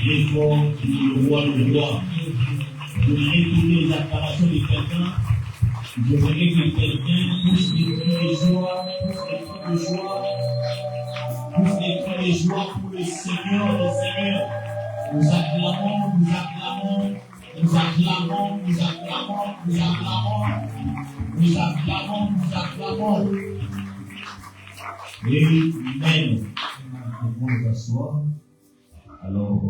l'effort du roi le roi. Je voudrais tourner les acclamations de quelqu'un. Je voudrais que quelqu'un pousse des cris de joie, pousse des cris de joie pour le Seigneur des Seigneurs. Nous acclamons, nous acclamons, nous acclamons, nous acclamons, nous acclamons, nous acclamons, nous acclamons. Amen. Nous allons nous asseoir. Alors,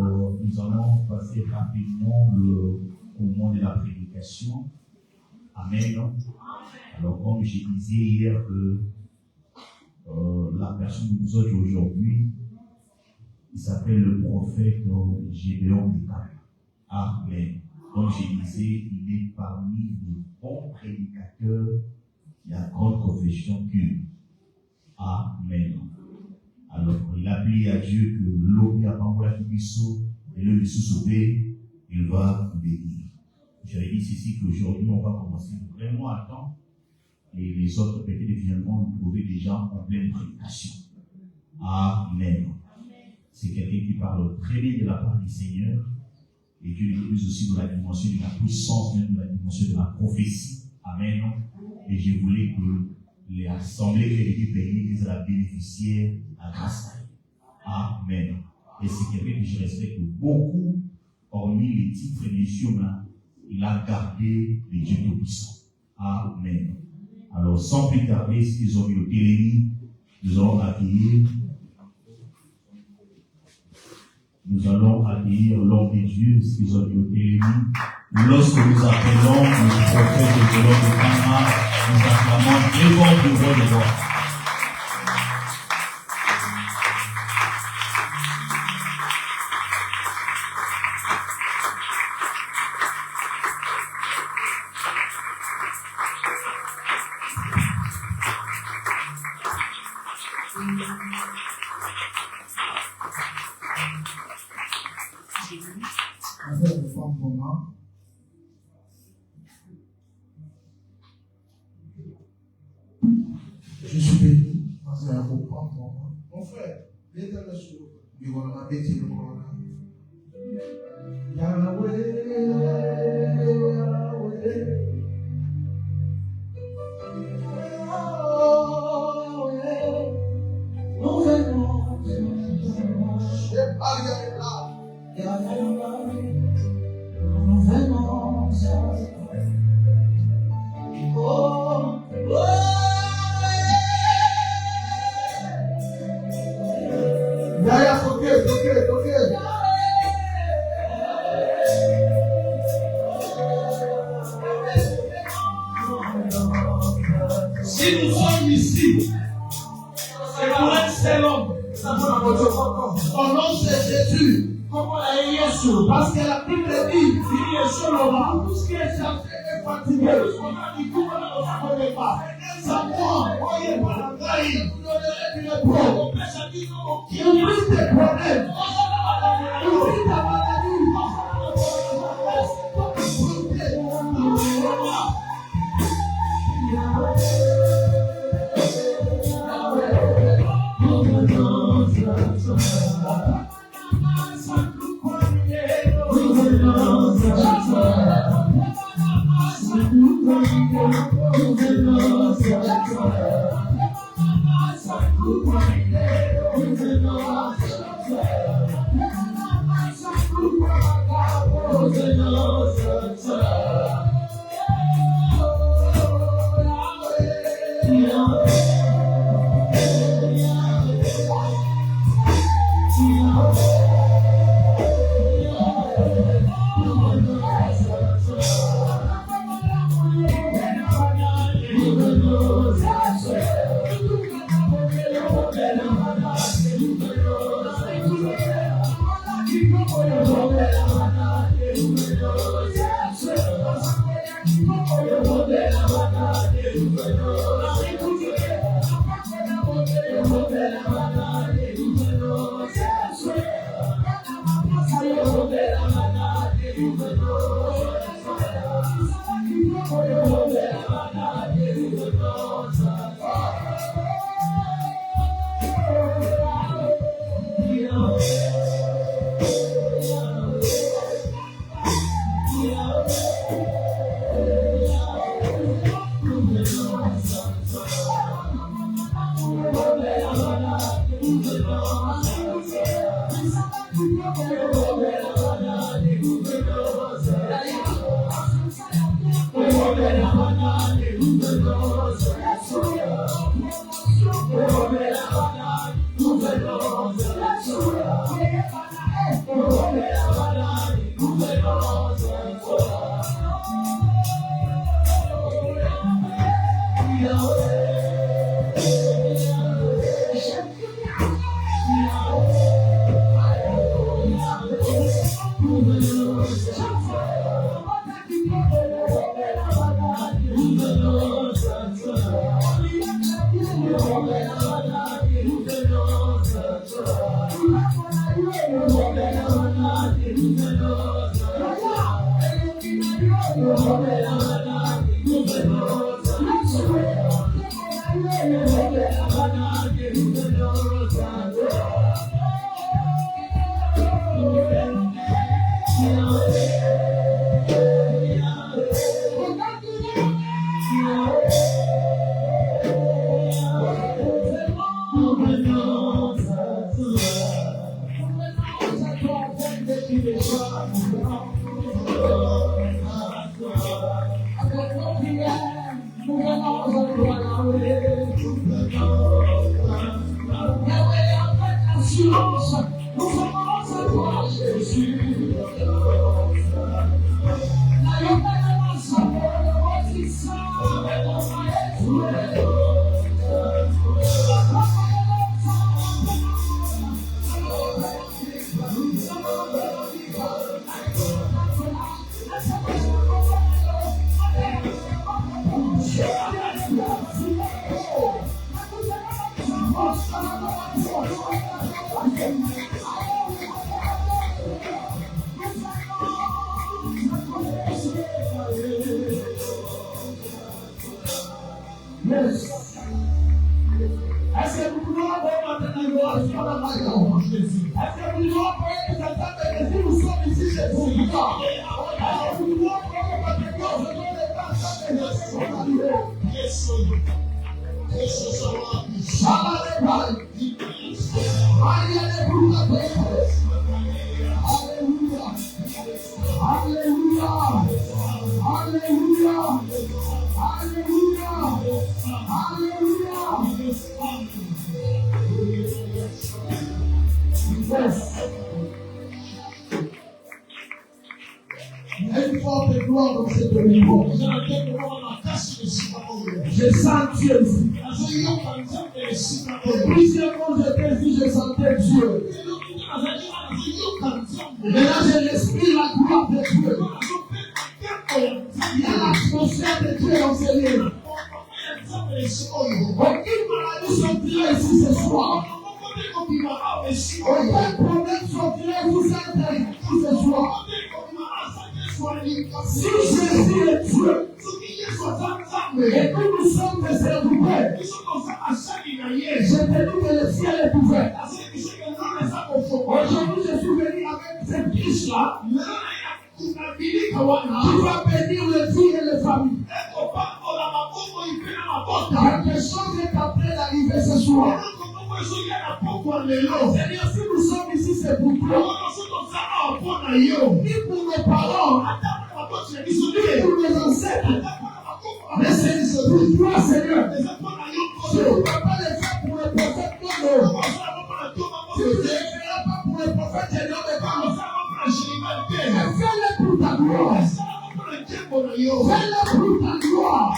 nous allons passer rapidement au moment de la prédication. Amen. Alors, comme je disais hier que la personne que nous autres aujourd'hui, il s'appelle le prophète Gédéon Bikap. Amen. Comme je disais, il est parmi les bons prédicateurs de la grande confession pure. Amen. Alors, il a prié à Dieu que l'eau qui a pas et le sauvé, il va bénir. J'avais dit ceci qu'aujourd'hui, on va commencer vraiment à temps et les autres peut-être viendront nous trouver déjà en pleine prédication. Amen. C'est quelqu'un qui parle très bien de la part du Seigneur et Dieu l'utilise aussi dans la dimension de la puissance, même dans la dimension de la prophétie. Amen. Et je voulais que les assemblées qui étaient bénies, qu'ils aient bénéficiaire à la grâce. Amen. Et c'est quelqu'un que je respecte beaucoup, hormis les titres et les chemins, il a gardé les dieux tout-puissants. Amen. Alors, sans plus tarder, s'ils ont mis au télévis, nous allons accueillir l'homme de Dieu, s'ils ont mis au télévis. Lorsque nous appelons le prophète de l'homme de Kana, nous acclamons très fort de voix de voix. Je suis béni parce qu'il y a beaucoup de temps. Mon frère, l'éternel sur le gouvernement détient le gouvernement. Yahweh, nous venons, Si nous sommes ici, c'est pour un seul homme. Son nom c'est Jésus. Parce que la Bible dit, tout ce qui est chargé est fatigué. Ça moi, voyez par la taille, vous donnerez du repos. Il oublie tes problèmes. Il oublie ta maladie. Je sens Dieu ici. Et plusieurs fois j'étais ici, je sentais Dieu. Maintenant je respire la gloire de Dieu. Il y a l'atmosphère de Dieu dans ce lieu. Aucune maladie sortira ici ce soir. Aucun problème sortira ici ce soir. Si Jésus est Dieu, et que nous sommes des êtres ouverts, je te dis que le ciel est ouvert. Aujourd'hui, je suis venu avec cette biche-là qui va bénir les filles et les familles. Quelque chose est en train d'arriver ce soir. Seigneur, si nous sommes ici, c'est pour toi. Ni pour nos parents, ni pour nos ancêtres. Mais c'est pour toi, Seigneur. Tu ne peux pas le faire pour le prophète Nono. Tu ne le feras pas pour le prophète Général de Bama. Mais fais-le pour ta gloire. Fais-le pour ta gloire.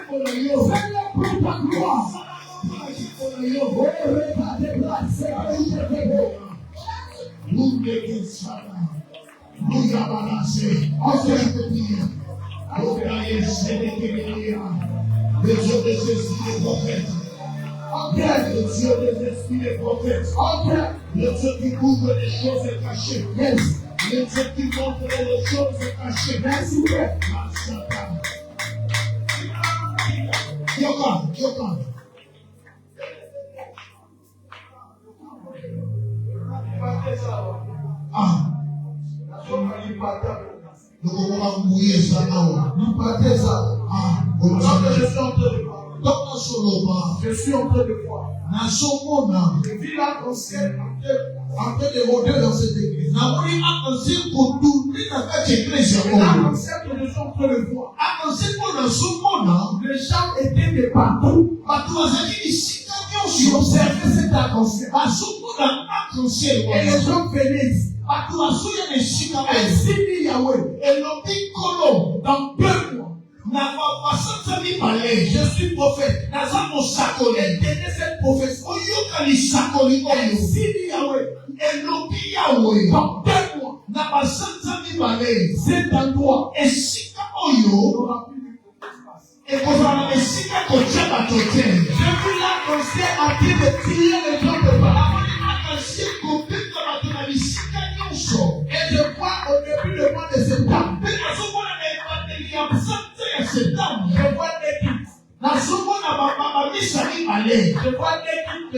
Fais-le pour ta gloire. Oh, regardez là, c'est un peu. Nous le Dieu des esprits des prophètes. Le Dieu des esprits des prophètes. Le Dieu qui couvre les choses cachées. Le Dieu qui montre les choses cachées. Merci. Yoka. Nous pouvons mouiller ça là. Nous partez ça. Je suis en train de voir. Je vis l'arc-en-ciel en train de rôder dans cette église. L'arc-en-ciel que je suis en train de voir. Les gens étaient de partout. Ils observaient cet arc-en-ciel. Et les gens venaient ici. Ainsi dit Yahweh. Dans 2 mois. Je suis prophète. Éteignez cette prophétie. Portez-moi. C'est un droit. Je vis l'annoncer en train de tirer les gens de bas. Et je crois au début du mois de septembre. Je vois des titres. Je vois des titres.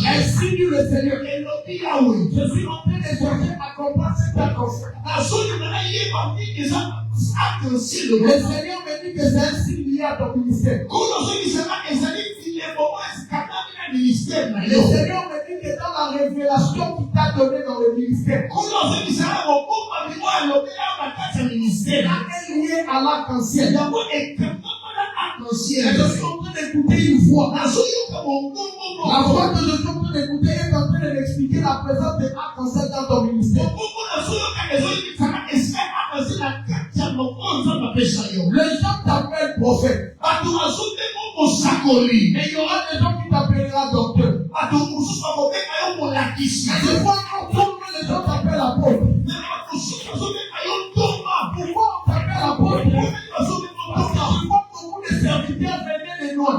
Ainsi dit le Seigneur. Je suis en train de chercher à comprendre cet attention. Le Seigneur me dit que c'est un signe lié à ton ministère. Le Seigneur me dit que dans la révélation qu'il t'a donnée dans le ministère, c'est lié à l'arc-en-ciel. Je suis en train d'écouter une voix. La voix que je suis en train d'écouter est en train de m'expliquer la présence de l'arc-en-ciel dans ton ministère. Les gens t'appellent prophète. Mais il y aura des gens qui t'appelleront docteur. Je vois comment les gens t'appellent apôtre. Pourquoi on t'appelle apôtre? Parce que je vois beaucoup de serviteurs venir de loin.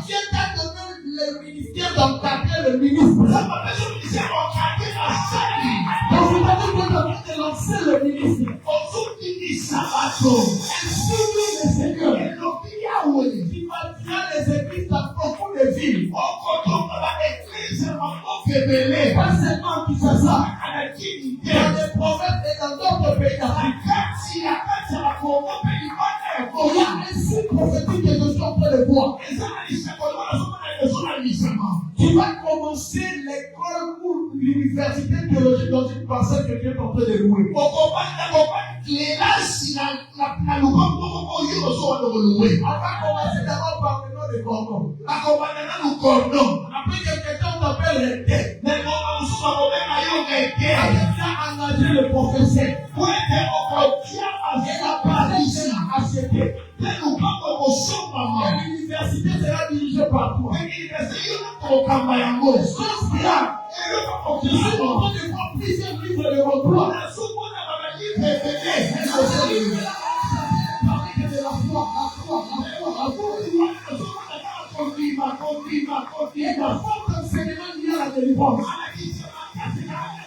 Dieu t'a donné le ministère dans ta tête, le ministre. Donc vous avez besoin de lancer le ministre. Le Seigneur. Qui bâtira les églises dans beaucoup de villes. Pas seulement qui fait ça. Dans les prophètes et dans d'autres pays d'Afrique. Il y a un signe prophétique que je suis en train de voir. Tu vas commencer l'école ou l'université théologique dans une parcelle que Dieu est en train de louer. On va commencer d'abord par le nom de cordon. Après quelques temps, on t'appelle recteur. Avec ça, engager le professeur. Et la partie sera achetée. L'université sera dirigée par toi. Sauf là, je suis en train de voir plusieurs livres de mon droit. Et la forte enseignement lié à la délivrance.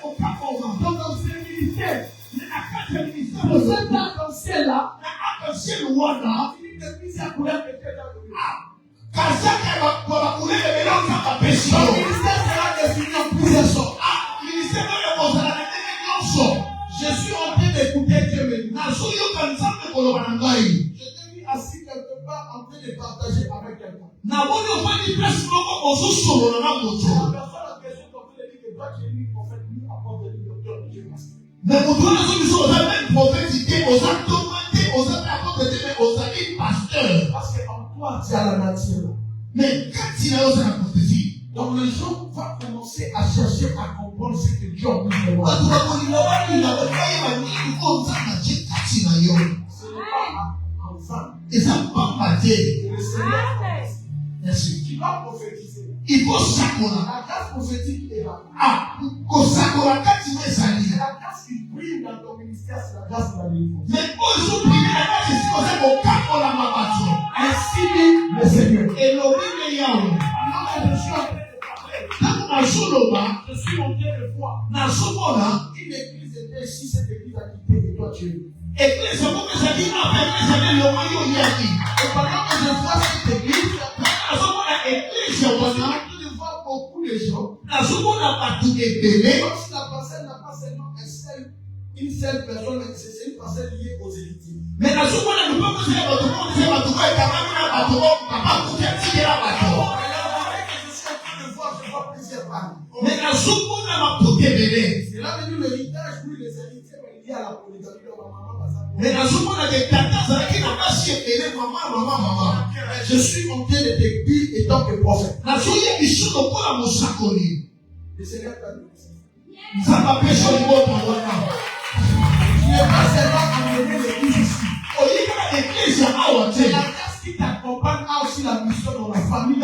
Donc dans ce ministère, pour cet arc-en-ciel-là, une église à couleur de tête à le ministère sera défini en plusieurs sortes. Je suis en train d'écouter Dieu maintenant. Je t'ai mis assis quelque part en train de partager avec quelqu'un. La personne a question comme tu l'as dit que toi tu es lui prophète, lui apporte le docteur de Dieu. Parce qu'en toi tu as la nature. Donc les gens vont commencer à chercher à comprendre ce que Dieu a mis de moi. Merci. Tu vas prophétiser. Il faut s'accorder. La grâce prophétique est là. S'accorder quand tu veux salir. La grâce qui brille dans ton ministère, c'est la grâce de la délivrance. Mais aujourd'hui, la grâce est supposée au cap pour la maman. Ainsi dit le Seigneur. Et l'objet de Yahweh. Alors que je suis en train de parler, je suis en train de voir. Une église était ici, cette église a quitté et toi tu es. Et pendant que je vois cette église, je suis en train de voir beaucoup de gens. Comme si la parcelle n'a pas seulement une seule personne, c'est une parcelle liée aux élites. Mais je suis en train de voir plusieurs femmes. C'est là que l'héritage, oui, les héritiers, il y a la polygamie de maman. Je suis en train de te dire étant que prophète. Le Seigneur t'a dit. pas seulement amener l'église ici. C'est la grâce qui t'accompagne a aussi la mission dans la famille.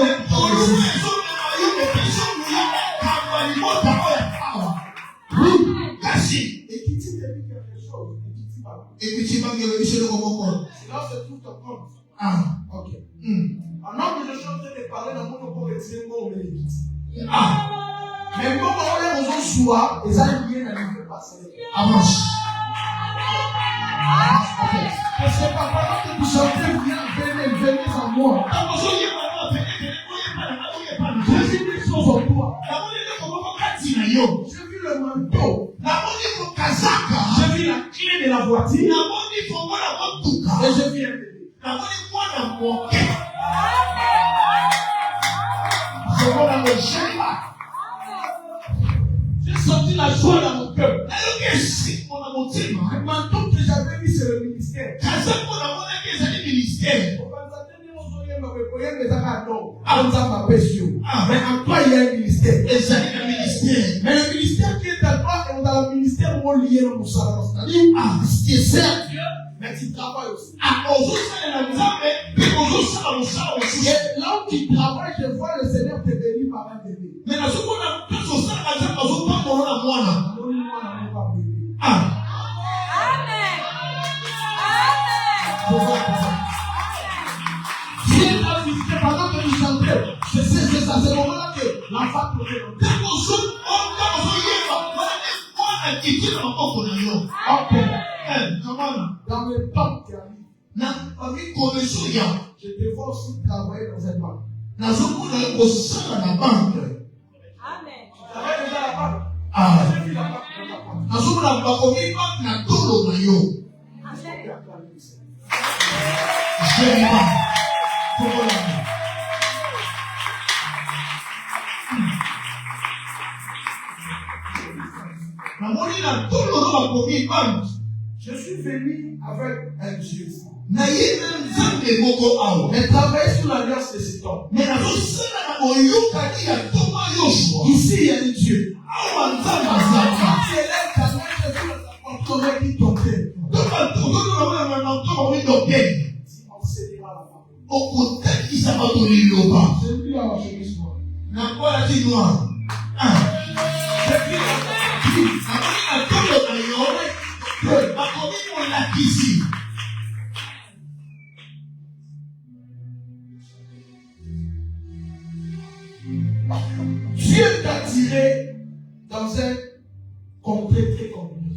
Et qui dit quelque chose, et qui dit pas. Et puis tu vas me dire le moment. C'est là où se trouve ton compte. Ah, Ok. Alors que je suis en train de parler dans mon corps, retirer mon mérite. Mais comment on est aux autres soirs, les alliés n'arrivent pas à passer. avance. Et c'est pas pendant que vous chantez, venez à moi. J'ai vu des choses en toi. J'ai vu le manteau. J'ai vu la clé de la voiture. Et j'ai vu un bébé. J'ai senti la joie dans mon cœur. Le manteau que j'avais mis sur le ministère. Mais en toi, il y a un ministère. Mais le ministère qui est à toi est dans le ministère où on lié dans mon salon. C'est-à-dire, mais tu travailles aussi. Et là où tu travailles, je vois le Seigneur te bénir par un bébé. Pendant que nous chantons, c'est à ce moment-là que l'enfant peut faire. Dans le temps qui arrive, je te vois aussi travailler dans cette banque. Amen. Tu travailles déjà à la banque. J'ai vu la banque dans la banque. Je suis venu avec un Dieu. Mais travailler sur l'alliance de cet homme. Ici, il y a un Dieu. C'est là que tu as qui tombait. On s'aidera la femme. J'ai vu la chemise noire. J'ai noir. J'ai vu Dieu t'a tiré dans un contrée très compliqué.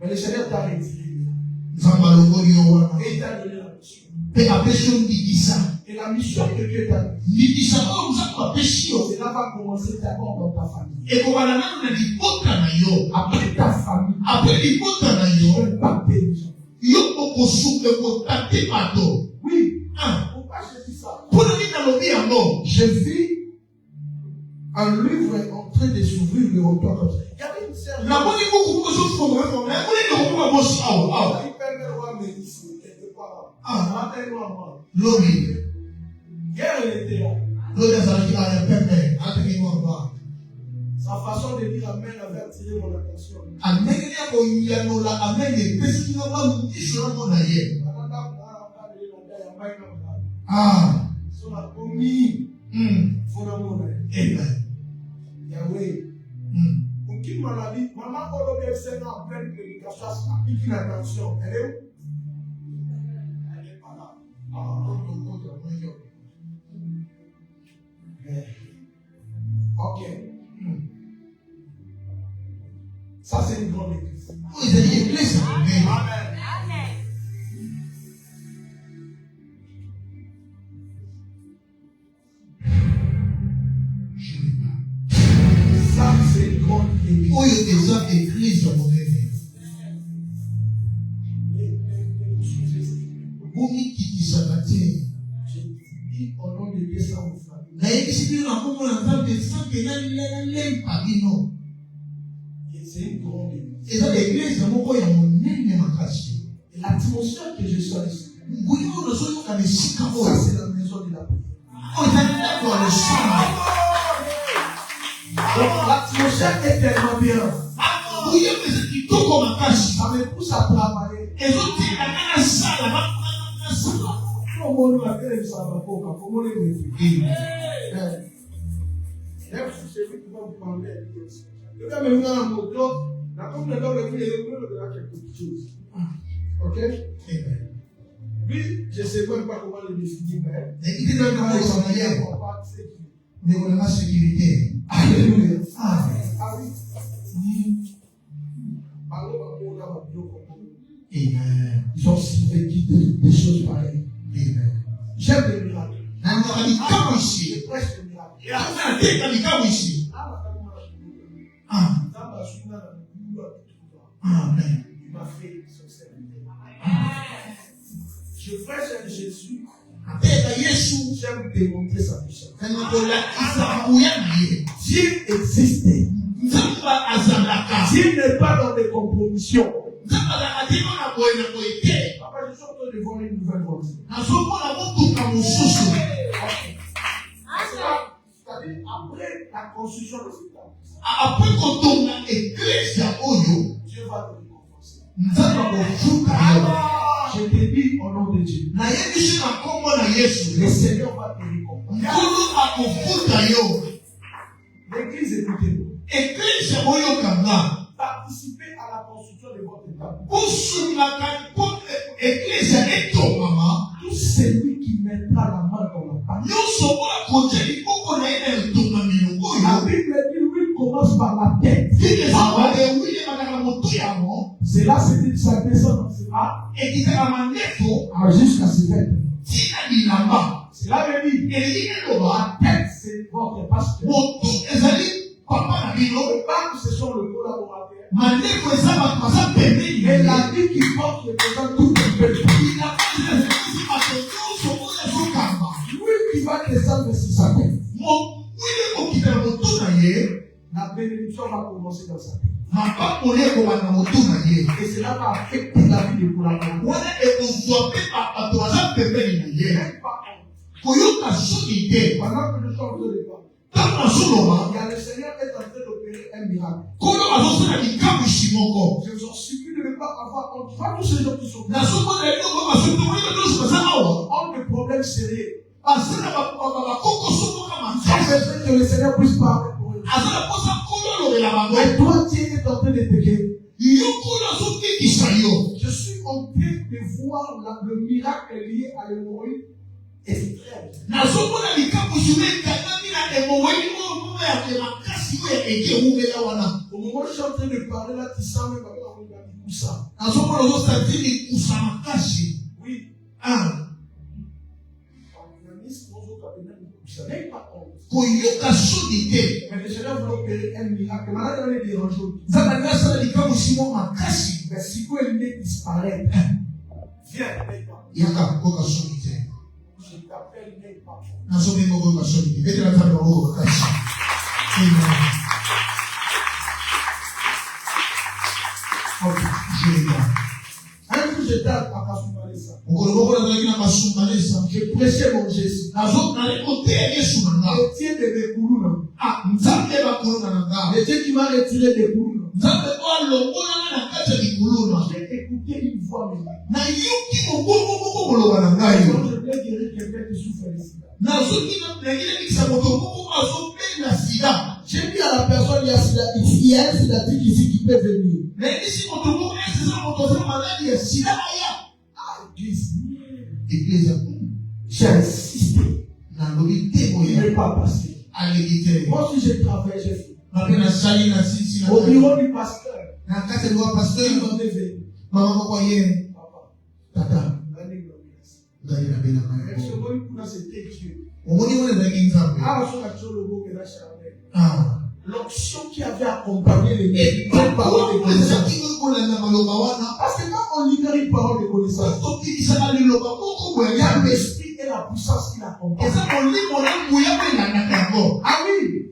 Mais le Seigneur t'a retiré. Et il t'a donné la mission. Et la mission que Dieu t'a donnée, cela va commencer d'abord dans ta famille. Après ta famille, tu peux impacter les gens. Oui. Pourquoi je dis ça? J'ai vu un livre en train de s'ouvrir le retour comme ça. Il y avait une sœur. Hier, elle était là. Sa façon de dire Amen avait attiré mon attention. Yahweh. Aucune maladie. Maman, on a fait ça en pleine prédication. Ça pique une attention. Elle est où? Elle n'est pas là. Ok. Ça, c'est une grande église. Amen. Ça, c'est une grande église. J'ai dit au nom de Dieu sans vous famille. C'est une grande église. Et l'atmosphère que je suis ici, ça, c'est la maison de la prière. Donc, l'atmosphère est tellement bien. à travailler. Et autres, il y a un salle, Comment on va faire ça? Comment on va faire? C'est lui qui va vous parler. Le gars me met dans la moto, la comme le gars me dit, il a quelque chose. Ok? Lui, je ne sais même pas comment le définir, mais il est dans le la sécurité. Alléluia. Ah oui. Amen. Ils ont aussi vécu des choses pareilles. Amen. J'aime les miracles. Je prêche les miracles. Amen. Il m'a fait son serviteur. Je prêche à Jésus. J'aime démontrer sa puissance. Dieu existait. Dieu n'est pas dans des compromissions. Papa, je suis en train de voir une nouvelle voiture. C'est-à-dire, après la construction de cette table, Dieu va te récompenser. Je te dis au nom de Dieu. Le Seigneur va te récompenser. L'église, écoutez-nous. Participez à la construction de votre table. Tout celui qui mettra la main dans la pâte. La Bible dit, lui commence par la tête. C'est là, c'est sa descendance. Jusqu'à ce fait. Cela veut dire, la tête, c'est votre pasteur. Le peuple, ce sont le collaborateur. Et la vie qui porte le présent tout le peuple. Lui qui va descendre sur sa tête. La bénédiction va commencer dans sa tête. Et cela va affecter la vie du collaborateur. Pendant que nous sommes au départ, il y a le Seigneur est en train d'opérer un miracle. Je vous en supplie de ne pas avoir honte. Pas tous ces gens qui sont là. Honte de problèmes sérieux. J'ai besoin que le Seigneur puisse parler pour eux. Mais toi, tu es en train de te guérir. Je suis en train de voir le miracle lié à l'hémorroïde extrême. Au moment où je suis en train de parler là, tu sens même avec la coussa. Oui. Mais le Seigneur veut opérer un miracle. Maintenant, il va les déranger. Mais si vous voulez disparaître, viens avec moi. Je t'appelle avec moi. Un jour, j'étais à Kasumbalesa. Je prêchais mon Jésus. Le Dieu de mes Kourouna. Le Dieu qui m'a retiré des Kourouna. J'ai écouté une voix même. Quand je voulais guérir quelqu'un qui souffre de sida. J'ai dit à la personne, il y a un sidatique ici qui peut venir. Église. J'ai insisté. Il n'est pas passé. Moi aussi j'ai travaillé, j'ai fait. Au bureau du pasteur. Il m'a levé. Papa. Tata. C'était Dieu. L'onction qui avait accompagné les paroles de connaissance. Parce que quand on libère une parole de connaissance, il y a l'esprit et la puissance qui l'accompagnent. Ah oui.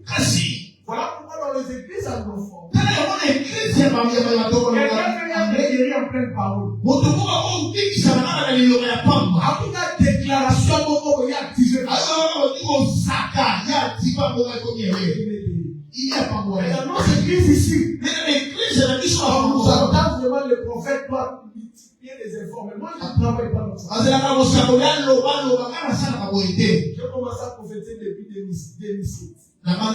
Voilà pourquoi dans les églises anglophones, quelqu'un vient guérir en pleine parole. En tout cas, déclaration, il y a activé. Il y a pas moyen. Dans nos églises ici, on nous entend vraiment le le prophète doit multiplier les efforts. Mais moi, je ne travaille pas dans ça. J'ai commencé à prophétiser depuis 2007. En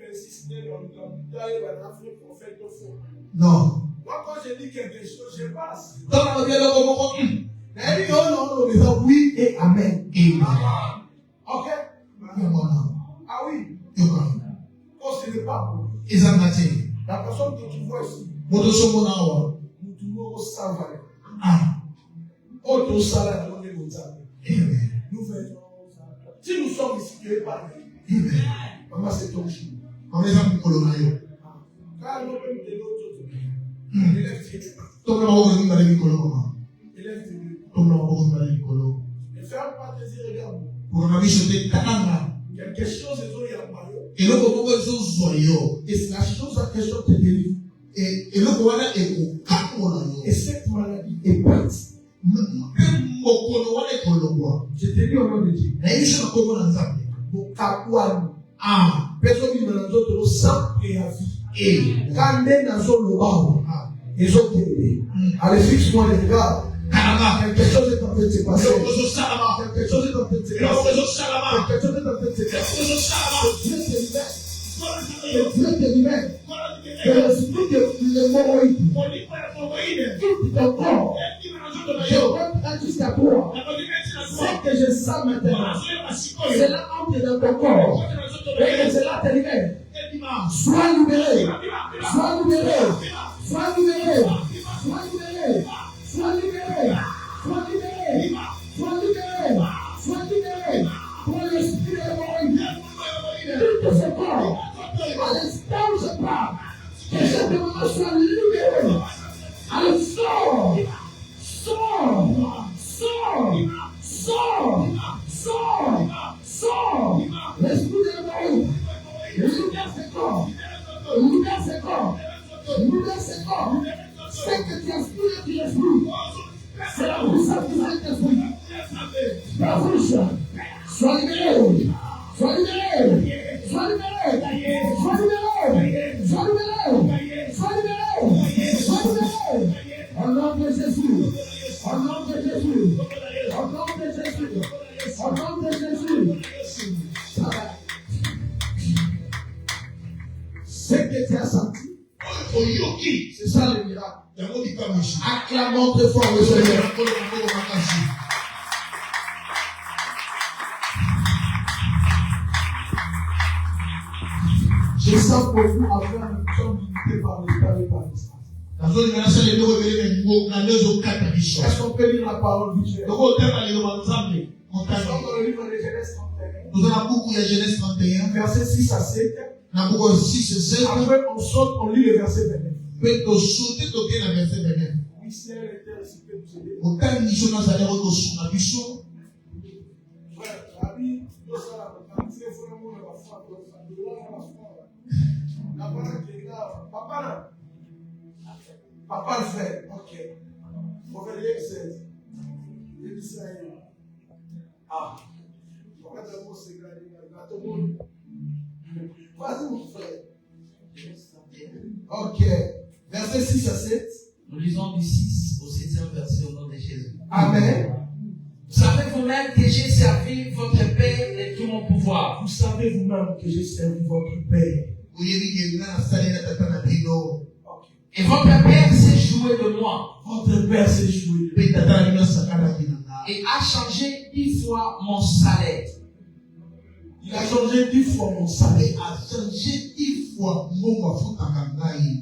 2026, non. Moi, quand je dis quelque chose, je passe. Oui et amen. Ok? Ah oui. Oh, ce n'est pas bon. La personne que tu vois ici, nous tout le monde savait. Autre salaire, on est comme ça. Nous faisons. Si nous sommes ici, Dieu est parmi nous. Maman, c'est ton jour. Quand on peut me donner l'autre, élève tes yeux. Élève tes yeux. Ne ferme pas tes yeux, regarde. Quelque chose est au Yamayo. Et la chose en question te délivre. Et cette maladie est partie. Je te dis au nom de Dieu. Personne qui me l'a donné sans préavis. Quand les nations le bas, ils ont été. Allez, fixe-moi les regards. Quelque chose est en train de se passer. Quelque chose est en train de se passer. Quelque chose est en train de se passer. Dieu te libère. Que l'esprit de l'hémorroïde quitte ton corps. Je reprends jusqu'à toi. Ce que je sens maintenant, cela entre dans ton corps. Et que cela te libère. Sois libéré. Sois libéré. Sois libéré. Sois libéré. Sois libéré. Sois libéré. Sois libéré. Sois libéré. Pour l'esprit de l'hémorroïde. Quitte ce corps. À l'instant où je parle, que cette demande soit libérée. Allez, sors. Sors. Sors. Sors. Sors. Sors. L'esprit de l'hémorroïde. Libère ce corps. Libère ce corps. Libère ce corps. C'est que tu aspires, tu aspires. C'est la puissance du Saint-Esprit. La bouche. Sois libéré. Sois libéré. Sois libéré. Sois libéré. Sois libéré. Sois libéré. Sois libéré. Au nom de Jésus. Au nom de Jésus. Au nom de Jésus. Au nom de Jésus. Ce que tu as senti, c'est ça le miracle. Acclamons très fort le Seigneur. Je sens pour vous avoir une mission guidée par l'État et par l'État. Est-ce qu'on peut lire la parole du Dieu? Nous sommes dans le livre de Genèse 31, verset 6 à 7. Après, on saute, on lit le verset 29. Oui, c'est l'éternel, s'il peut nous aider. Papa le fait, ok. Proverbe 16. Ah. Vas-y, mon frère. Ok. Verset 6 à 7. Nous lisons du 6 au 7e verset au nom de Jésus. Amen. Vous savez vous-même que j'ai servi votre Père de tout mon pouvoir. Vous savez vous-même que j'ai servi votre Père. Et votre Père s'est joué de moi. Votre Père s'est joué de moi. Et a changé 10 fois mon salaire. Il a changé 10 fois mon salaire.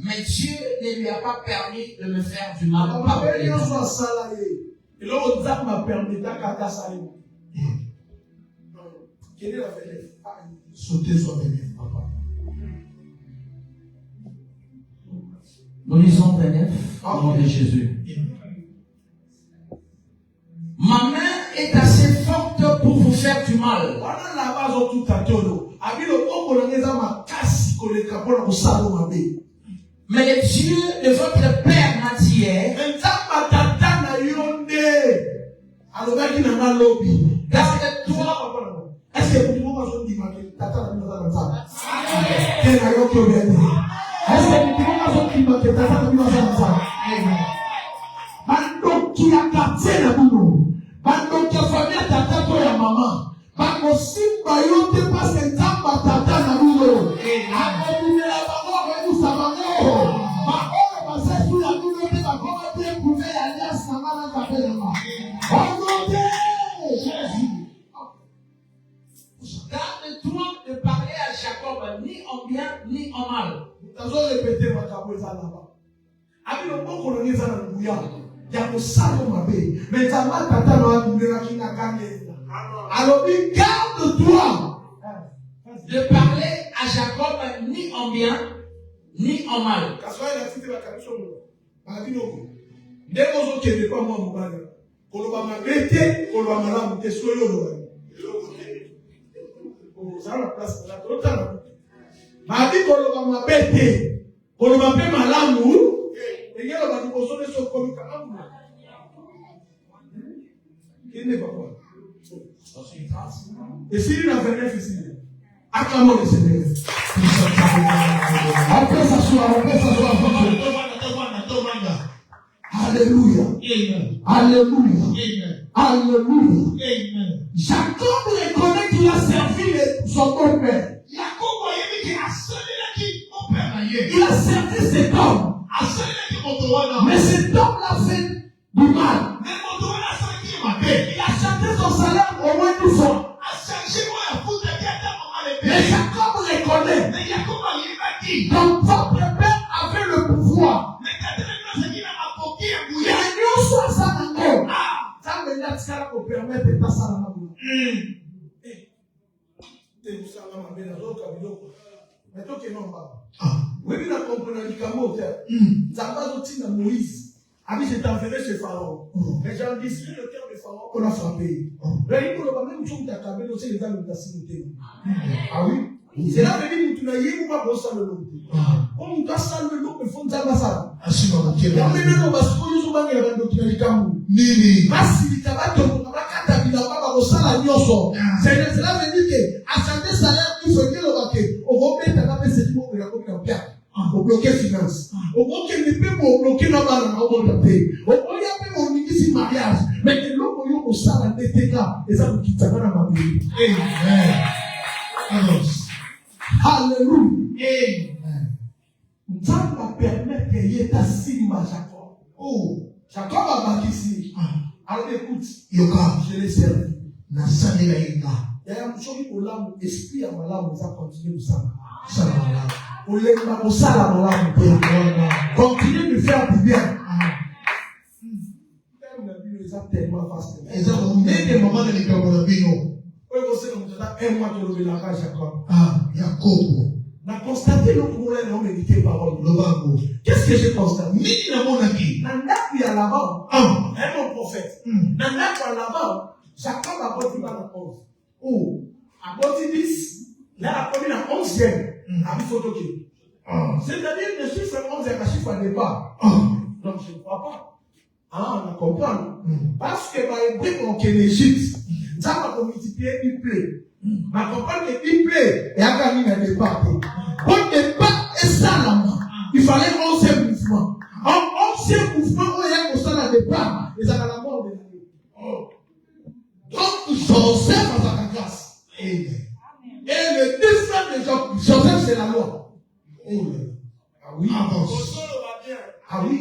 Mais Dieu ne lui a pas permis de me faire du mal. Et là, on m'a permis de faire ça. Quelle est la vérité? Sautez sur les papa. Nous lisons 29 au nom de Jésus. Ma main est assez forte pour vous faire du mal. Mais le Dieu de votre Père m'a dit hier, garde-toi. Est-ce que vous pouvez dire que tata n'a pas de que tata nous ça ça. Bando qui a quartier na bino. Bando qui a famille tata to ya maman. Bando simba yote parce que tamba tata na bino. Akomine la bango ko sa bango. Ba o ba se sous la bino te ba ko te prouver alliance na mama ka pele ma. Garde toi de parler à Jacob ni en bien ni en mal. Nous avons répété ma capoeira là-bas. Avec le bon colonel dans le bouillard, il y a un salon ma belle. Mais ta mère tata m'a dit qu'il n'a qu'à gagner. Alors il garde-toi de parler à Jacob ni en bien ni en mal. Parce qu'il a cité la caption. Dès qu'on se dit pas moi mon bagage. Qu'on va m'arrêter, qu'on va m'arrêter, soyez au ça la place là total. Ma vie qu'on va m'arrêter, qu'on va faire malamu, et il y a la disposition de ce comme ça. Qui n'est pas quoi? Et s'il n'a pas rien ici, acclamons le Seigneur. Après s'asseoir. Alléluia. Amen. Alléluia. Amen. Alléluia. Amen. Jacob reconnaît qu'il a servi son beau-père. Jacob voyait qu'il a servi qui mon père ailleurs. Il a servi cet homme. A servi qui mon toit. Mais cet homme l'a fait du mal. Mais mon toit a servi ma paix. Il a chanté son salaire au moins 10 fois. A cherché moi à foutre qui a tellement Mais Jacob reconnaît. Mais Jacob a dit. Donc votre père avait le pouvoir. Mais quand il a dit Il y a une chose ça encore. Ça veut dire que ça peut permettre de passer à la main. Mais toi qui n'en pas. Oui, il a compris le camo. Ça va aussi dans Moïse. Ami, je t'enverrai chez Pharaon. Mais j'ai endurci le cœur de Pharaon qu'on a frappé. Mais il faut le même chose d'accabler aussi les âmes de la cité. Ah oui? C'est là que nous n'ayons pas pour ça le nom. On doit saluer le nom, mais il faut nous avoir ça. Nini. Basi litabato mukabaka bila baba kosala nyoso. Cela veut dire que à santé salaire il faut que le baké au remettre na pese timo ya ko kapia. Au bloquer finance. Au bloquer ne peut pas bloquer na bana na au taper. Au ya pe mon ningisi mariage. Mais que l'homme yo kosala ndeteka eza kutana na mabili. Amen. Alléluia. Amen. Nzambe va permettre que yeta simba Jacob. Oh. Jacob a bâti ici. Alors écoute, je l'ai servi. Il y a un chose pour l'âme, esprit à ma lame, ça continue de ça. Pour les mamans, ça la malade, continue de faire du bien. Ils ont tellement facile. Ils ont des moments de l'école. Oui, vous savez, nous avons un mois de lever la rage, Jacob. Jacob. On a constaté le courant et on médité parole. Qu'est-ce que j'ai constaté? Nanda qui a là-bas, un prophète. Nanda qui a là-bas, Jacob a bâti dans 11. Oh, a bâti 10. Là, a commis la 11e. A mis photo qui. C'est-à-dire le chiffre 11 est un chiffre à départ. Donc je ne crois pas. On a compris. Parce que dans les briques, on est en Égypte. Ça va multiplier une plaie. Ma compagne est plaît et a gagné un départ. Bon départ est ça là-bas. Il fallait 11e mouvement. En 11e mouvement, il y a un seul départ. Et ça va la mort de l'année. Donc, Joseph a sa grâce. Et le destin de Joseph, c'est la loi. Ah oui. Ah oui.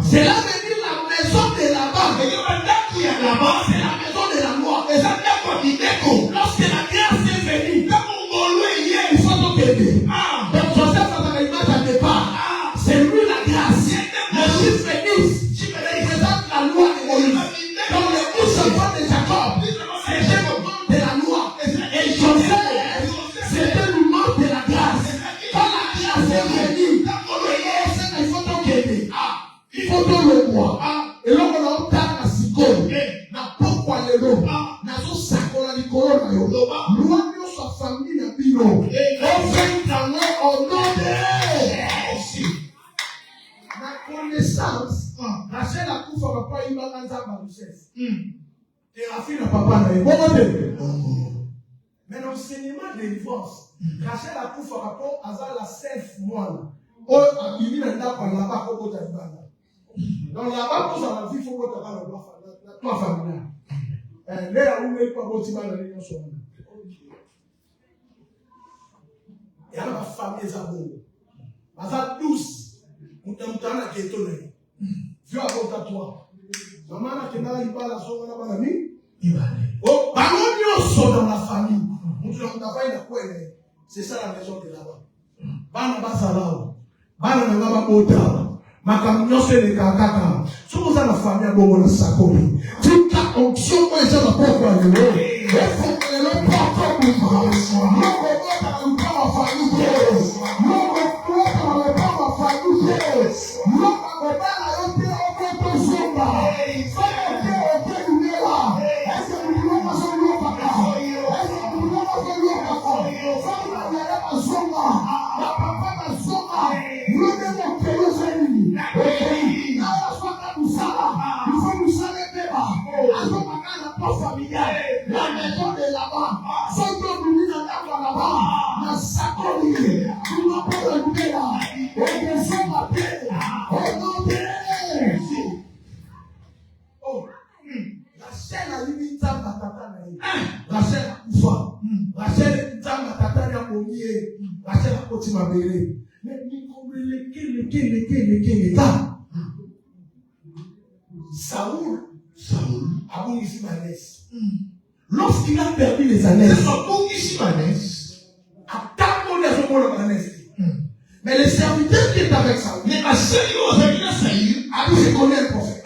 Cela veut dire la maison de là-bas. C'est la maison de la loi. Et ça lorsque la grâce est venue, il faut donc aider. Donc Joseph a l'image à départ. C'est lui la grâce. Le chiffre 10 représente la loi de Moïse. Donc le 12 de Jacob, c'était le nom de la loi. Et Joseph, c'était le nom de la grâce. Quand la grâce est venue, il faut donc aider. Il faut donc le voir. Et là, on a obtenu la psychose. Pourquoi les lots? Nazo sakola di corona yo. Loi yo sa famille na bino. On fait travail au nom de aussi. La connaissance, la chaîne la coupe va pas y avoir dans richesse. Et la fille n'a pas na yo. Mais l'enseignement de divorce, la chaîne la coupe va pas avoir la self moelle. Oh, il dit là-bas, là-bas, faut que tu ailles là. Donc là-bas, pour ça, la vie, faut que tu ailles là, toi, familial. Là, où est pas possible à aller dans son. Et alors, la famille est à bout. Parce que tous, nous sommes dans la question. Dieu a compté à toi. Maman, qui n'a pas la somme, on a pas la vie. Oh, par contre, nous sommes dans la famille. Nous sommes dans la famille. C'est ça la maison de là-bas. Bana basalao. Bana na baba bota. Makamnyose ni kakaka. Somo za na familia bobo na sakoni. Tika onction kwa isa na poko ya leo. Efo lelo poko kwa. Mungu bota kwa familia. Mungu bota kwa familia. Mungu bota yote okoto zomba. Somo okoto dunia. Ese mulimo solo paka. Ese mulimo solo paka. Somo ya zomba. La papa na zomba. Mungu mokelo zeni. Na wafaka musala. Il faut nous saler familial, la maison de là-bas, son domini dans là-bas, la sacrée, nous n'avons pas le paix là, et nous sommes à paix, au nom de Jésus. Oh, la chaîne a limité à Matata, la chaîne a pouvoir, la chaîne a limité à Matata, la chaîne a continué à bérer. Mais Saoul a bon ici Manès. Lorsqu'il a perdu les années, mais les serviteurs qui étaient avec Saoul, a dit je connais le prophète.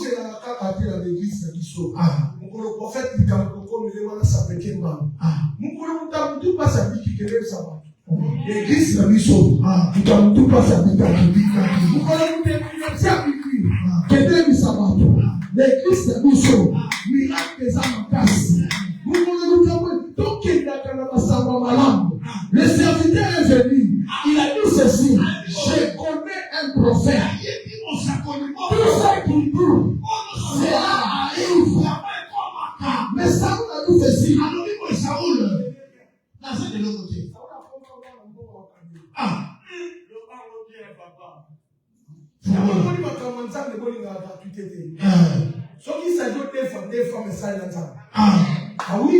C'est la carte de l'église qui sauve. Le prophète dit comme il est là, ça peut être mal. Nous ne tout pas sa vie qui crée sa vie. L'église la mission, tu dois tout pas sa vie. Nous connaissons des habitudes. Qu'est-ce que ça va? L'église la mission, miracle des âmes en casse. Nous connaissons donc qu'il y a un savoir malade. Le serviteur est venu, il a dit ceci: je connais un prophète. Tout ça qu'il dit, cela arrive. Mais Saoul a dit ceci. Saoul, là c'est de l'autre côté. Ah oui,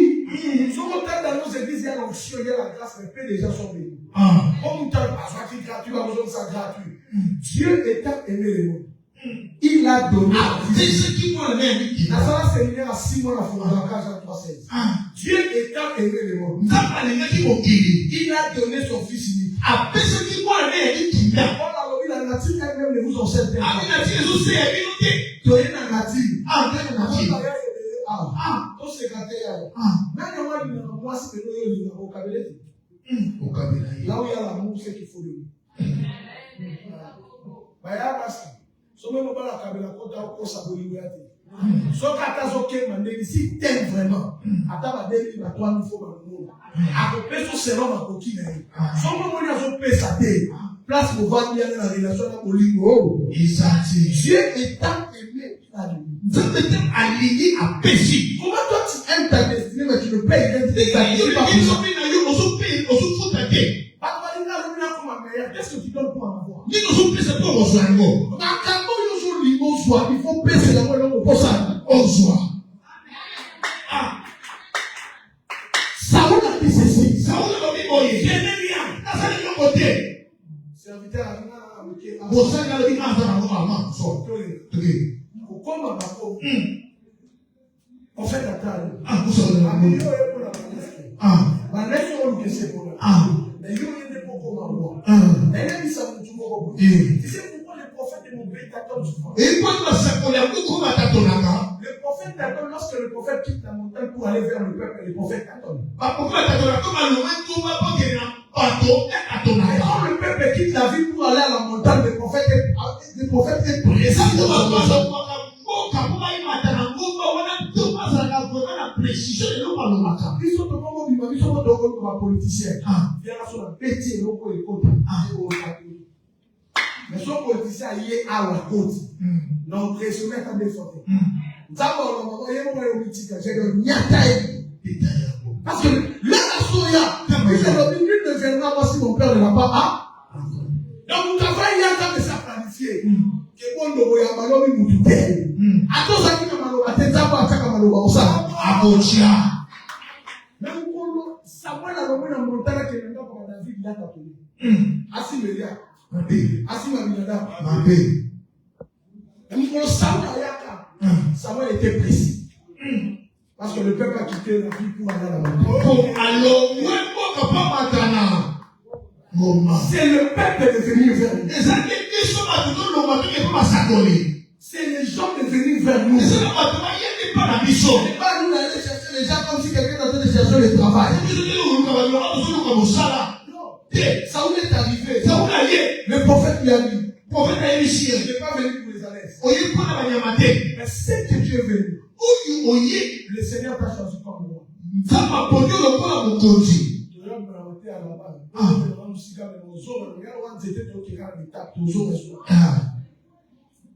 si on regarde dans nos églises, il y a l'onction, il y a la grâce, mais peu de gens sont bénis. Comme on t'a pas gratuit, on a besoin de ça gratuit. Dieu étant aimé le monde, il a donné. C'est qui moi le même. La salle séminaire à 6 mois, la fondation à 316. Dieu étant aimé le monde, il a donné son fils unique. Après ce qui moi le même, la nature elle-même ne vous enseigne pas. La nature vous sait, donner la nature. Tout ce gâté même moi je ne vois pas que nous au cabinet. Là où il y a l'amour, c'est qu'il faut le. So même pas la cabinet quand ça vous libérer. So quand ça ok mandé si t'aimes vraiment, attends ma délire à toi il faut ma monde. À peu près c'est selon ma coquille. So même on a so pesaté. Place pour voir bien la relation avec Olingo. Dieu étant aimé, Dieu étant aligné à péché. Comment toi tu aimes ta destinée, mais tu ne peux identifier ta destinée pas pour ça? Qu'est-ce que tu donnes pour en avoir? Il faut baisser la voix pour ça. Saoul a dit ceci. Saoul a dit oui. Je n'ai rien. Ça c'est de mon côté. Serviteur a dit vous savez la vie on fait la taille. Vous savez la vie. Mais il y a des beaucoup de elle dit ça pour tout le monde. Tu sais pourquoi le prophète de mon pays t'attend souvent? Et quand ça pour le prophète t'attend lorsque le prophète quitte la montagne pour aller vers le peuple, le prophète t'attend. Quand le peuple quitte la ville pour aller à la montagne, le prophète est présent. Ils sont comme politiciens. Mais son politicien est à la côte. Non, résumé à des photos. D'abord, il y a un politique, j'ai dit, parce que là, la soya, le ministre ne viendra atozaki na maloba te nzambe ataka maloba osala akotia. Mais vous Samuel a nommé la montagne qui est dans David il a tapé. Asi Melia. Asi Maminada. Samuel était précis. Parce que le peuple a quitté la vie pour aller à la montagne. C'est le peuple de venir vers nous. C'est les gens de venir vers nous. C'est pas nous d'aller chercher les gens comme si quelqu'un était en train de chercher le travail. Non. Saoul est arrivé. Le prophète lui a dit. Le prophète a dit, je n'ai pas venu pour les alaises. Mais c'est que tu es venu. Le Seigneur t'a choisi comme moi.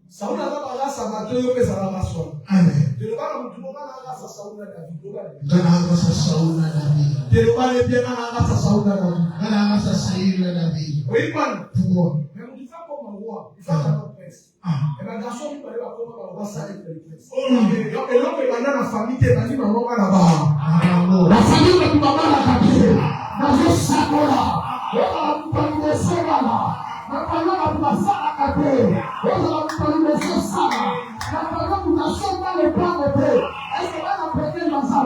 Saoul a la race à battre, il peut s'en rasseoir. Amen. De le bas, nous avons la race à Saoul à David. Dans la race à Saoul à David. De le bas, les biens dans la race à Saoul à David. Dans la race à Saoul à David. Oui, quoi? Pourquoi? Mais on dit ça comme un roi. Il faut avoir un prince. Et bien, dans son livre, il va comment on va ça avec le prince. Et donc, il va dans la famille, il va dire, maman, là-bas. La famille de maman, là-bas. Dans le sac, là. Et on va nous laisser là. La parole va passer à la tête. Et on va nous laisser ça. La parole va passer dans le plan de paix. Est-ce que va l'apprêter dans ça?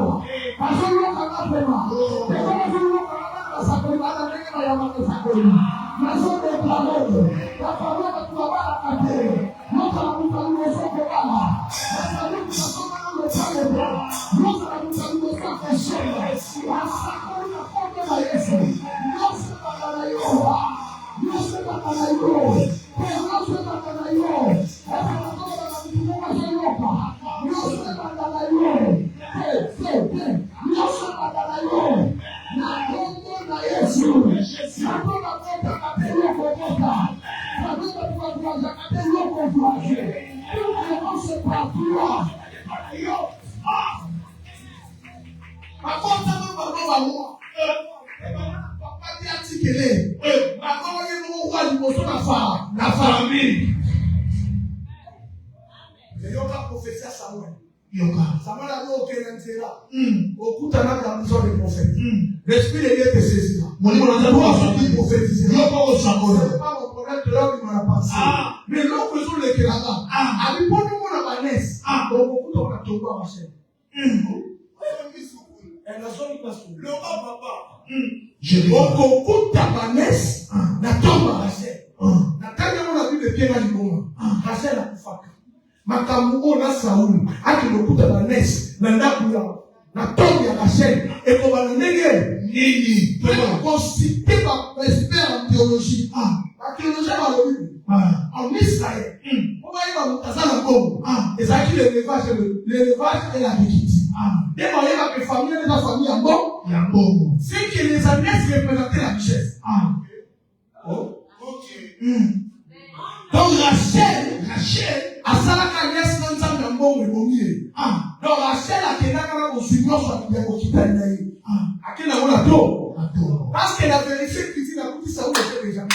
Parce que nous avons appris. Et comme nous avons appris, la parole va pouvoir la tête. Nous allons nous laisser là. La parole va passer dans le plan de paix. Nous allons nous laisser faire ça. La parole va porter la Yesu. Nous allons la famille. Et il a prophétisé à Samuel. Samuel a dit au Kénantera. Au coup de la maison des prophètes. L'esprit de Dieu te saisira. Mon Dieu, on a dit prophétiser. Ce n'est pas mon problème de l'homme qui m'a pensé. Mais l'homme que je l'ai là-bas. A dit pour nous, on a ma naisse. Donc, beaucoup de gens ont tombé à ma chaîne. Elle a son pasteur. Le papa. Beaucoup de tabanès na tomba Rachel. Na kanya mwana bibe piema liboma. Rachel akufaka. Makamu na Saul akilokuta tabanès na ndaku ya na tomba ya Rachel eko banenge nini pour constituer par expert en théologie. La théologie va le vivre. En Israël. On va y avoir mutazana Congo. Ezaki l'élevage et l'agriculture. Dès qu'on y a que famille et la famille en bon. C'est que les années représentaient la richesse. Donc Rachel, à Salaka Yes, non ça d'un bon et bon mieux. Donc Rachel a été là au suivant soit bien au Kitanaï. À quel moment la tour? Parce qu'elle a vérifié que tu l'as dit ça où était déjà.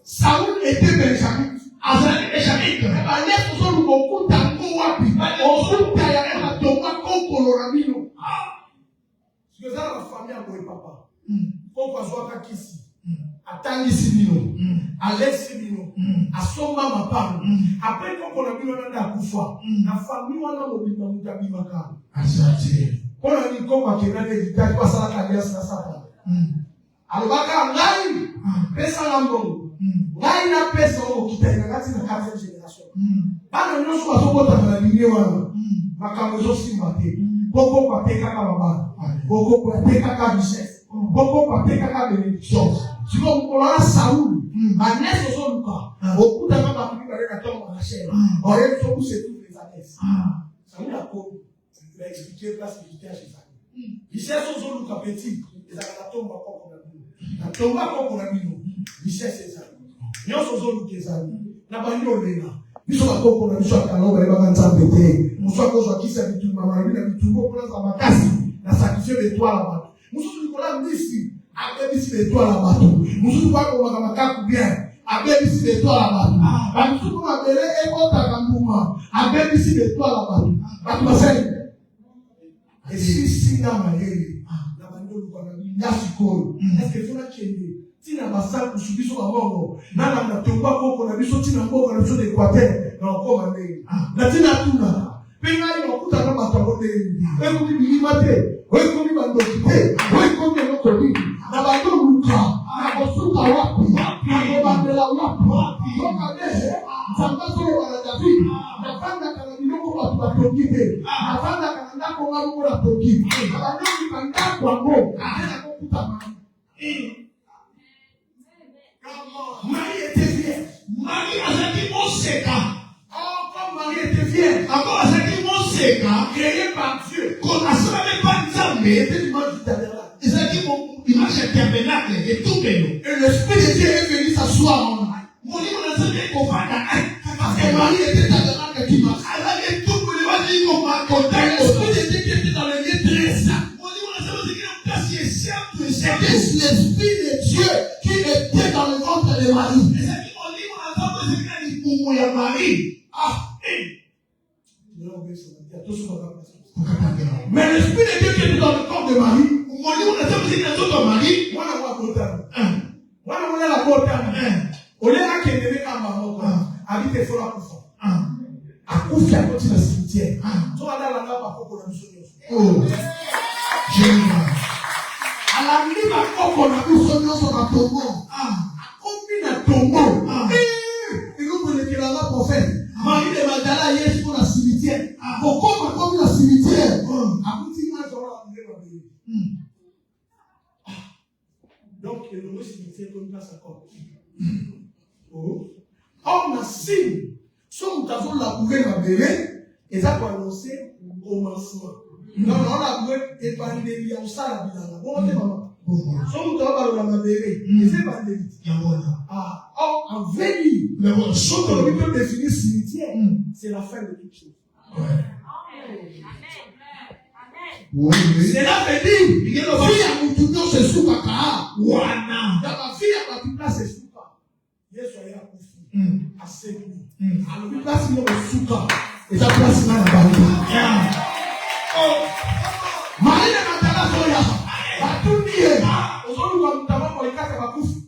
Saoul était Benjamin. Azali Benjamin. Ma lettre sont beaucoup d'ango wapi. On se taille à la tomba comme Coloramino. Parce que ça la famille a beau papa. Faut pas jouer avec ici. Atangi Simino. Alex Simino. Asomba Mapam. Après quand on a vu on a kufa. La famille on a mobile mutabi maka. Asante. Quand on a dit comment qu'il a dit qu'il passe à la caisse na ça. Alobaka ngai pesa lambo. Ngai na pesa au kitana kati na 4e génération. Bana nyonso bazokota na ligne wana. Makambo zo simate. Boko kwa teka baba. Boko kwa teka richesse. Boko kwa teka bénédiction. Siko mkolala Saoul. Manès zo luka. Okuta na ba kubi na tomba na chaîne. Oye so ku c'est toutes les années. Saoul a ko. Il va expliquer place militaire chez ça. Richesse zo luka petit. Ezaka tomba kwa na tomba kwa na bino. Richesse ça. Nyonso zo luka ezali. Na ba ndolo lela. Biso bakoko na biso akalo ba banza mbete. Muso akozwa kisa bitu mama na bitu ko za makasi na sacrifier l'étoile là-bas. Muso tulikola mbisi, akebisi l'étoile là-bas. Muso kwa ko makaku bien. abebisi de toi là-bas. Batuku mabele ekota kambuma. Abebisi de toi là-bas. Batumaseni. Esisi na mayele. Na bandolo kwa nasikolo. Est-ce que funa chende? Tina basal kusubiso babongo. Nana na tumba koko na biso tina mboko na biso de Equateur. Na okoma ndenge. Na tina tuna. Penga ni wakuta na batongo ndenge. Eko ni mate. Eko ni bandokite. Eko ni nokoli. Na bandolo luka. Na kosuka wapi. Na kobandela wapi. Yoka dehe. Zambazo wana David. Na panda kana minoko watu batokite. Na panda kana ndako ngamu wala tokite. Na bandolo kandako wango. Ana kokuta mani. Marie était fière. Marie a dit mon séca. Encore Marie était fière. Encore a dit mon séca. Créé par Dieu. Qu'on n'a jamais pas dit était du monde du tabernacle. Il a dit mon image est tabernacle et tout béno. Et l'Esprit de Dieu est venu s'asseoir en moi. Mon livre n'a jamais qu'on va dans parce que Marie était tabernacle qui m'a. Elle avait tout pour lui dire qu'on m'a compté. L'Esprit de Dieu qui était dans le lieu très saint. Mon livre n'a jamais dit qu'on place les siens. C'était l'Esprit de Dieu qui était dans le ventre de Marie. Et c'est dit mon livre n'a jamais dit qu'on m'a dit Marie. Ah, mais l'Esprit de Dieu qui était dans le corps de Marie, mon livre n'a jamais dit qu'on Marie. Moi, je vois moi, je vois la porte. Au lieu de qu'il à maman, habite il faut la couper. À couper à côté de la cimetière. Tu vas dans la nappe à propos de la mission. Oh, génial. À la nuit, à propos de la mission, on a tombeau. Combien de tombeaux? Et nous, on est là pour faire. Marie de Magdala, hier, pour la cimetière. Pourquoi on a commis la cimetière? À côté de la donc, le nouveau cimetière comme place à corps. Or, on a signe. Si nous avons labouré la bébé, et ça pour annoncer au commencement. Non, on a labouré et par les liens, on s'en a bien là. Bon, c'est maman. Si nous avons la bébé, et c'est pas des or, en veille, le chose qu'on peut définir cimetière, c'est la fin de toute chose. Oui. Cela veut dire, fille à mon tournant, c'est Soukaka. Wana. Dans ma fille à ma place, c'est Souka. Yes, soyez à Koufi. À Sékou. Alors, une place, il y a Souka. Et sa place, il y a la Baroua. Marie de Magdala, Soya. Va tout nier. Aujourd'hui, on va notamment pour les quatre à Koufi.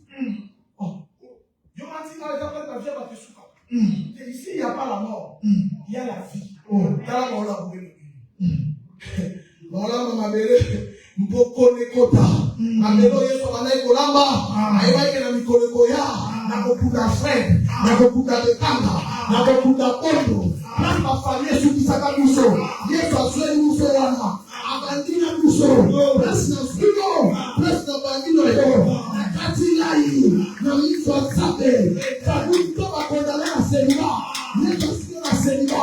Je m'en dis, dans les affaires de la vie, à Souka. Et ici, il n'y a pas la mort. Il y a la vie. Dans la mort, on l'a trouvé. Voilà, ma belle, mboko nekota. Mabelo yeso banai kolamba. Aiwa na mikolo koya. Na kokuda friend. Na kokuda bekanga. Na kokuda kondo. Namba fali yesu kisaka muso. Yesu aswe muso wana. Abandina muso. Presna skido. Presna bandino yo. Na kati lai. Na miso asabe. Kabuto bakondala na seliba. Yesu skido na seliba.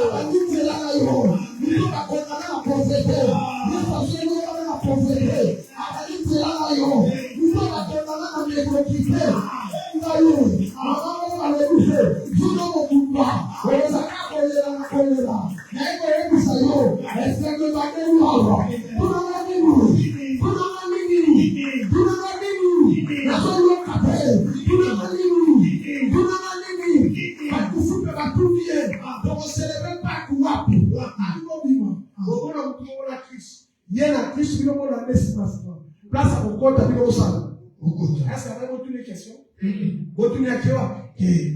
Abandina lana yo. Miso bakondala na profete. Yesu skido na profete. Abandina lana yo. Miso bakondala na negrokite. Ngayo. Mama aleluya. Juno mokumba. Ozaka kolera na kolera. Ego ebusa yo. Esenge bakelu hawa. Kuna nini? Kuna nini? Kuna nini? Nasolo kape. Kuna nini? Kuna nini? Bakufupe bakuvie. Pour célébrer pas kuwapu. Alimo bima. Okona mtumo na Kristo. Yena Kristo bino mona mesi pastor. Place à okota bino osala. Okota. Est-ce que vous avez toutes les questions? Vous avez quoi?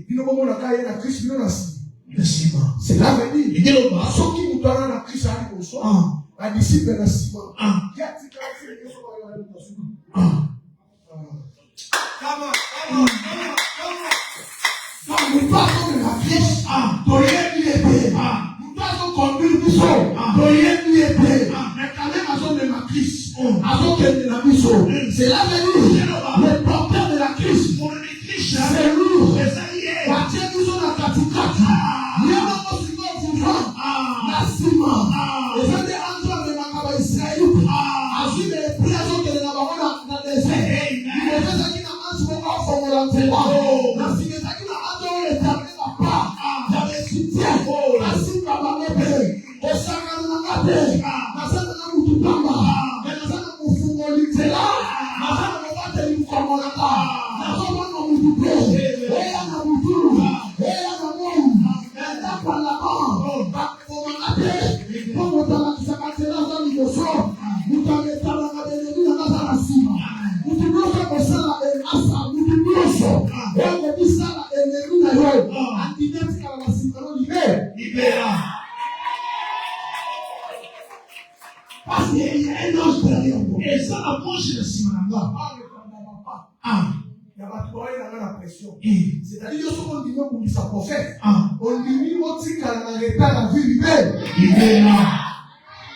Bino mona kaya na Kristo bino na si. C'est là veut dire. Ceux qui nous donnent la Christ à l'impossible. La disciple est la ciment. Qui a dit que la fille est sur la l'impossible? Nous parlons de la Christ. Nous parlons conduire du sol. Mais quand même, à son de la Christ. À son de la mission. C'est là veut dire. Le porteur de la Christ. C'est lui. Bâtir nous sur la katikati. Nasima. Et je dis entre les Makaba Israël. Assume les présents que les Nabamona dans les airs. Il est fait ça qui n'a pas souvent pas formé la télé. Nasime ça qui n'a pas donné les tables n'a pas. Dans les soutiens. Nasime la banebe. Osaka n'a pas fait. Nasana n'a pas tout pamba. Nasana n'a pas fumé l'itela. Nasana n'a pas tenu comme on a. Nasana n'a pas tout pamba. Parce qu'il y a un ange derrière vous. Et ça, la manche de Simananga. Il y a pas de problème avec la pression. C'est-à-dire que ce qu'on dit, on dit ça prophète. On dit, on dit qu'à l'arrêter la vie libère.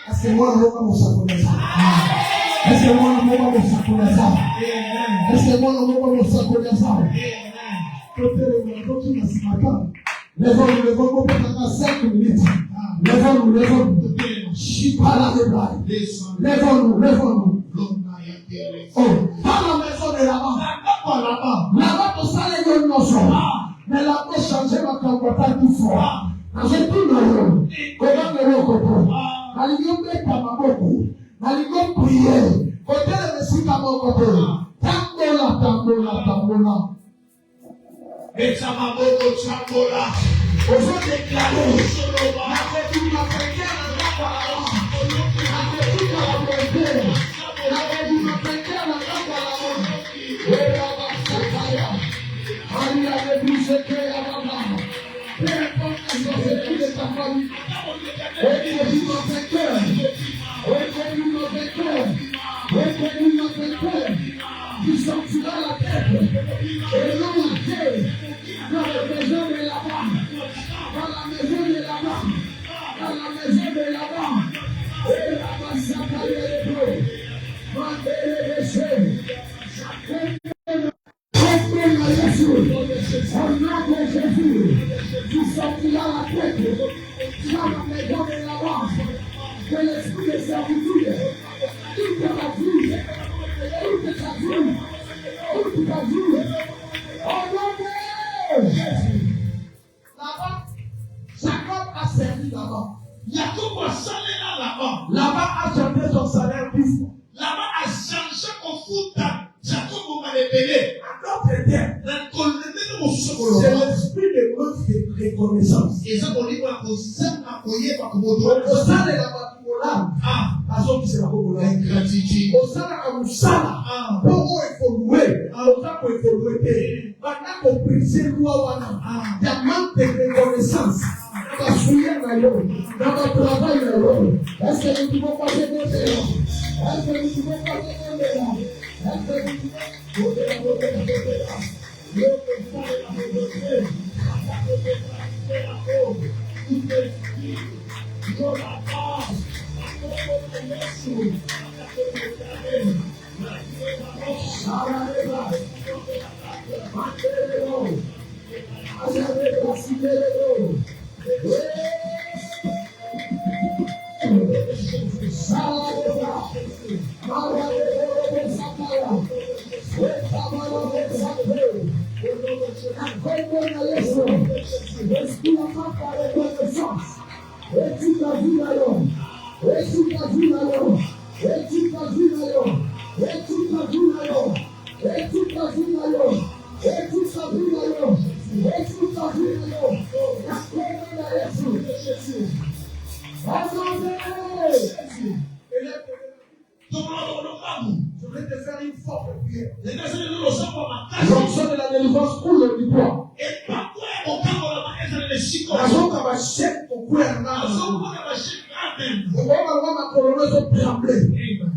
Est-ce que moi, je vais vous savoir ça? Est-ce que moi, je vais vous savoir ça? Est-ce que moi, je vais vous savoir ça? Levons-nous, levons-nous pendant 5 minutes. Levons-nous, levons-nous. Chipala de blague. Levons-nous, levons-nous. Oh, dans la maison de là-bas. Là-bas, tout ça, les gars, nous sommes. Mais là, pour changer ma campagne tout fort. J'ai tout le monde. Comment le monde? N'allons pas beaucoup. N'allons prier. Côté le Messie à mon côté. Tambola, tambola, tambola. Et ça m'a beaucoup chambola. Aujourd'hui, déclaré. Tu sortiras la tête et non la tête dans la maison de là-bas, dans la maison de là-bas, dans la maison de là-bas. Et là-bas, ça va les deux. Mandez les déchets. Au nom de Jésus, tu sortiras la tête dans la maison de là-bas. Que l'esprit de servitude, toute la vie, toute ta vie, toute ta vie, au nom de Jésus. Là-bas, Jacob a servi là-bas. Jacob a salé là-bas. Là-bas a chanté son salaire 10 fois. Là-bas a changé au foot. Jacob m'a révélé. À notre terre, c'est l'esprit de manque de reconnaissance. Et ça, on dit qu'on a posé ma coyer par comme Au sein de la Batibola, à son qui c'est la Bobola. ingratitude. Au sein de la Moussala, pour évoluer, au sein pour évoluer, pendant qu'on prie loi wana, il y a manque de reconnaissance. Dans la souillère dans le travail dans l'eau. Est-ce que nous pouvons passer de là? Est-ce que nous pouvons passer de là? Est-ce que nous pouvons passer de là? Je vais te faire une forte prière. L'onction de la délivrance pour le poids.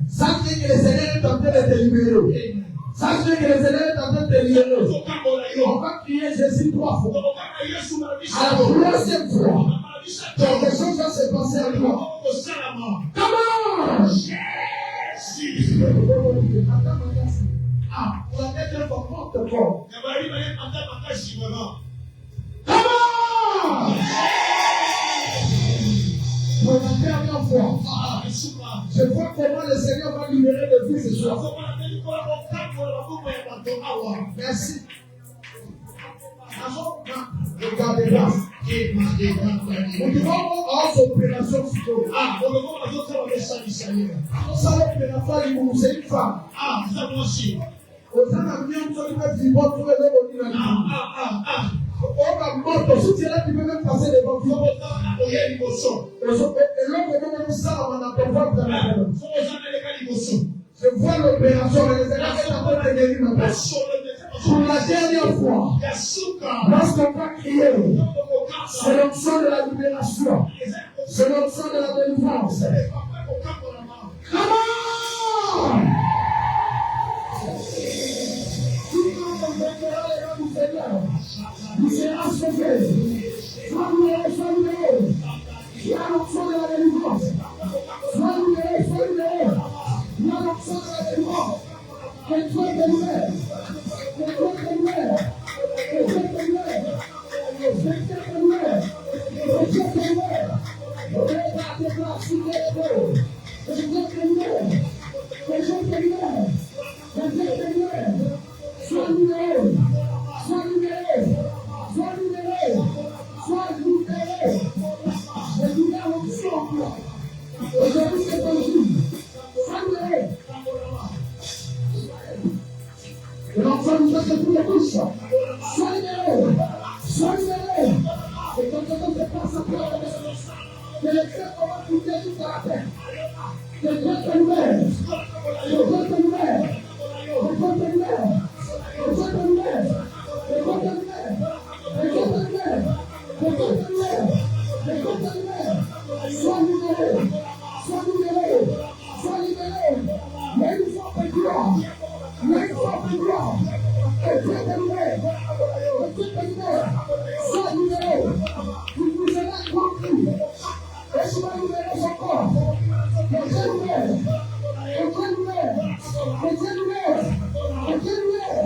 Sache que le Seigneur est en train de te libérer. Sache que le Seigneur est en train de te libérer. On va crier Jésus 3 fois. À la troisième fois, quelque chose va se passer à toi. Come on! Ah, on va mettre un porte fort. Come on! Pour la dernière fois, je vois comment le Seigneur va libérer de vous ce soir. Merci. Regardez là. Nous devons avoir cette opération psychologique. Ça, l'opération, c'est une femme. Aux Anamiens, nous sommes vivants pour les hommes. On a mort, si tu es là, tu peux même passer devant vous. Je vois l'opération pour la dernière fois. Lorsqu'on va crier, c'est l'option de la libération. C'est l'option de la délivrance. Come on! Vous serez sauvé. Sois libéré, sois libéré. Il y a l'option de la délivrance. Sois libéré, sois libéré. Il y a l'option de la délivrance. Que Dieu te libère. Que Dieu te libère. Que Dieu te libère. Que Dieu te libère. Que Dieu te libère. Regarde tes places sur les épaules. Que Dieu te libère. Que Dieu te libère. Que Dieu te libère. Sois libéré. Sois libéré. Sois libéré. Sois libéré. Je libère l'option en toi. Aujourd'hui, c'est ton jour. Sois libéré. Et l'enfant nous fait tous les bouches. Sois libéré. Sois libéré. Et quand on se passe à toi, que le cœur commence à quitter toute la terre. Que Dieu te libère. Que Dieu te libère. Que Dieu te libère. Que Dieu te libère. Que Dieu te libère. Que Dieu te libère. Que Dieu te libère. Que Dieu te libère. Sois libéré. Sois libéré. Sois libéré. Mais une fois de gloire. Mais une fois de gloire. Que Dieu te libère. Que Dieu te libère. Sois libéré. Vous serez compris. Et sois libéré son corps. Que Dieu libère. Que Dieu libère. Que Dieu libère. Que Dieu libère.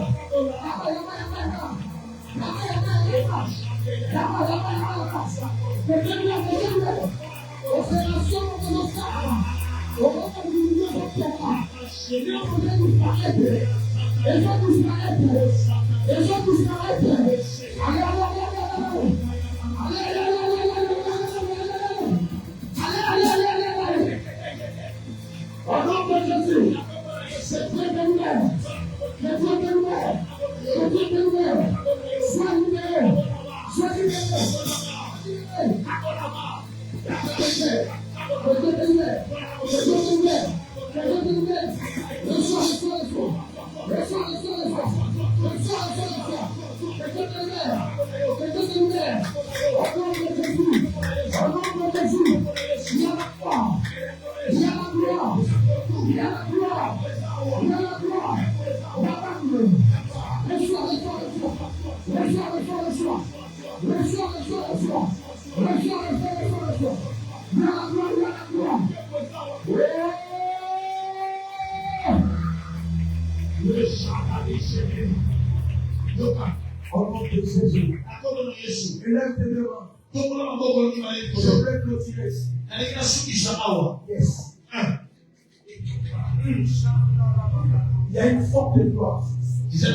Il y a une forte gloire. Il y a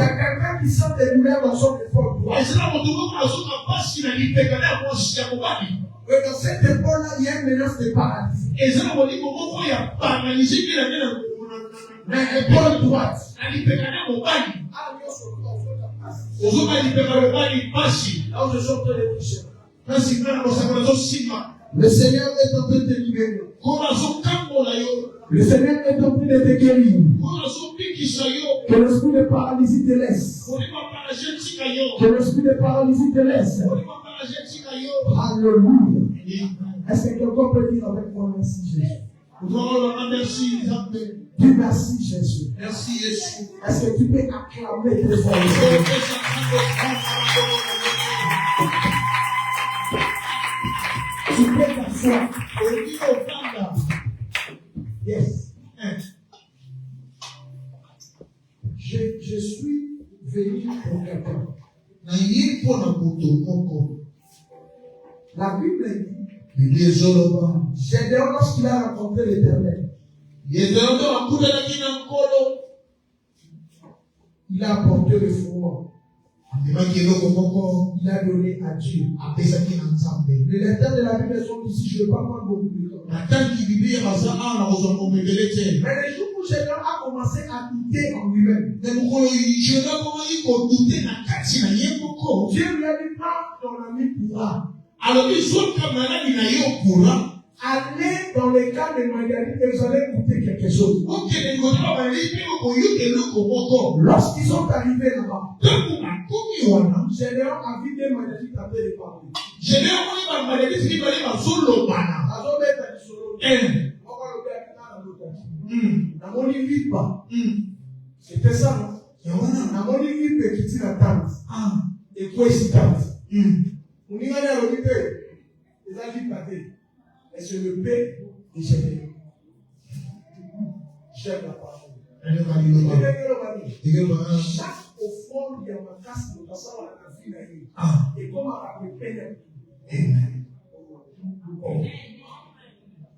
quelqu'un qui sent des lumières dans son effort de gloire. Et dans cette épaule-là, il y a une menace de paralysie. Mais épaule droite. Là où je chante les bouches. Le Seigneur est en train de te libérer. Le Seigneur est en train de te guérir. Que l'esprit de paralysie te laisse. Que l'esprit de paralysie te laisse. Alléluia. Est-ce que quelqu'un peut dire avec moi merci Jésus? Dis merci Jésus. Merci Jésus. Est-ce que tu peux acclamer tes voix? Tu peux t'asseoir. Yes. Je suis venu pour quelqu'un. La Bible dit, Gédéon, lorsqu'il a rencontré l'Éternel, il a apporté le froid. Il a donné à Dieu. Les lecteurs de la Bible sont ici, je ne vais pas prendre beaucoup de temps. Mais le jour où Gédéon a commencé à douter en lui-même, Dieu lui a dit, quand ton ami pourra. Alors, il faut que maintenant, il aille au courant. Allez dans les cas de Magali et vous allez écouter quelque chose. Lorsqu'ils sont arrivés là-bas, Général a vu des Magali taper les parents. C'était ça, non? On a dit qui tire la tente. Et quoi ici tente? On y a dit les avis battés. Et c'est le paix et j'aime. J'aime la parole. Chaque offrande, il y a ma casse de passage à la vie. Et comme à la paix.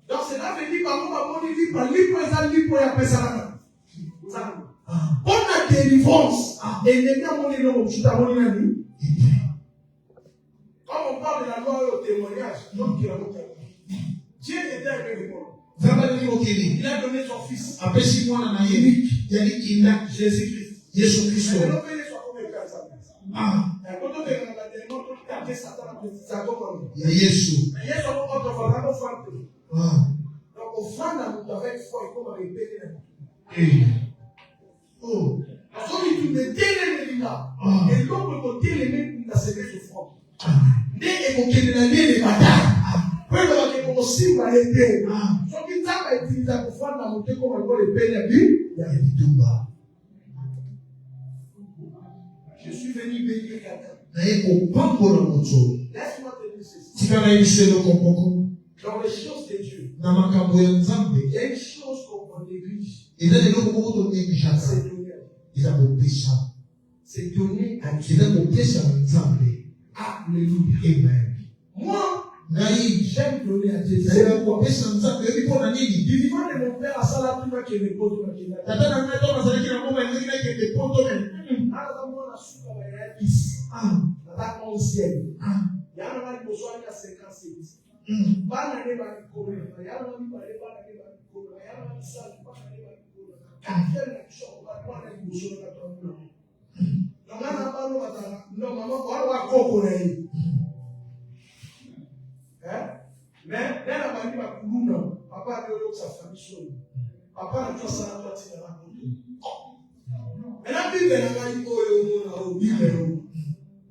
Donc c'est là que dit, par dit, par libre et ça. On a délivrance. Et les gars, on est là, on est là. Quand on parle de la loi et au témoignage, donc il a montré. Dieu était avec les morts. Il a donné son fils. Unique. Jésus-Christ. Jésus-Christ. Donc, offrande avec foi et comme avec bénédiction. Oh. Parce que tu me délégues là. Et l'homme peut déléguer dans ses offrandes. Né et pour qu'il ait les batailles. Peu de aussi va aider. Donc, il a utilisé pour faire la montée comme on les bénédicts. Il y a des tombas. Je suis venu bénir quelqu'un. Laisse-moi te dire ceci. Dans les choses de Dieu, il y a une chose qu'on néglige. C'est donner. C'est donner à Dieu. Alléluia. Amen. Moi, j'aime donner à Dieu. Du vivant de mon père à Salah, tu vas qu'il me pose. Mais dès la famille va couler, papa a dit que sa famille sonne. Papa n'a pas ça à partir de la côté. Mais la Bible n'a pas dit que Bible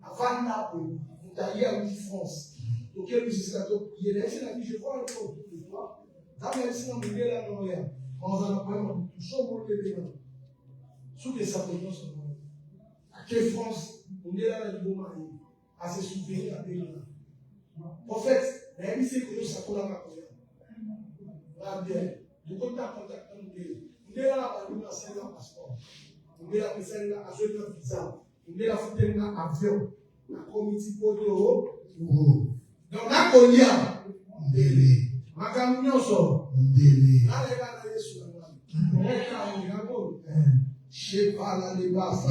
avant là, vous allez à France. Donc, il y a je vois un peu de toi. Dans la vie, on est là, on est là. On a vraiment toujours le bébé. Sous les sapins, à quelle France, on est là, le moment, à se souvenir à des gens. En fait, la vie, c'est que nous savons la maquille. Va bien. Du coup, tu as contacté nous. On est là, on a un passeport. On est là, on a un visa. On est là, on a un avion. On a un comité photo. Donc, là, on y a. Ma camion sort. Là, les gars, ils sont là. Je sais pas, là, les gars. Ça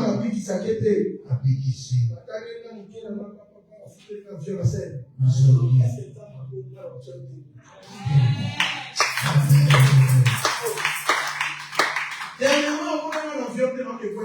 m'a dit qu'il s'inquiétait. Dernièrement, on a un avion tellement que vous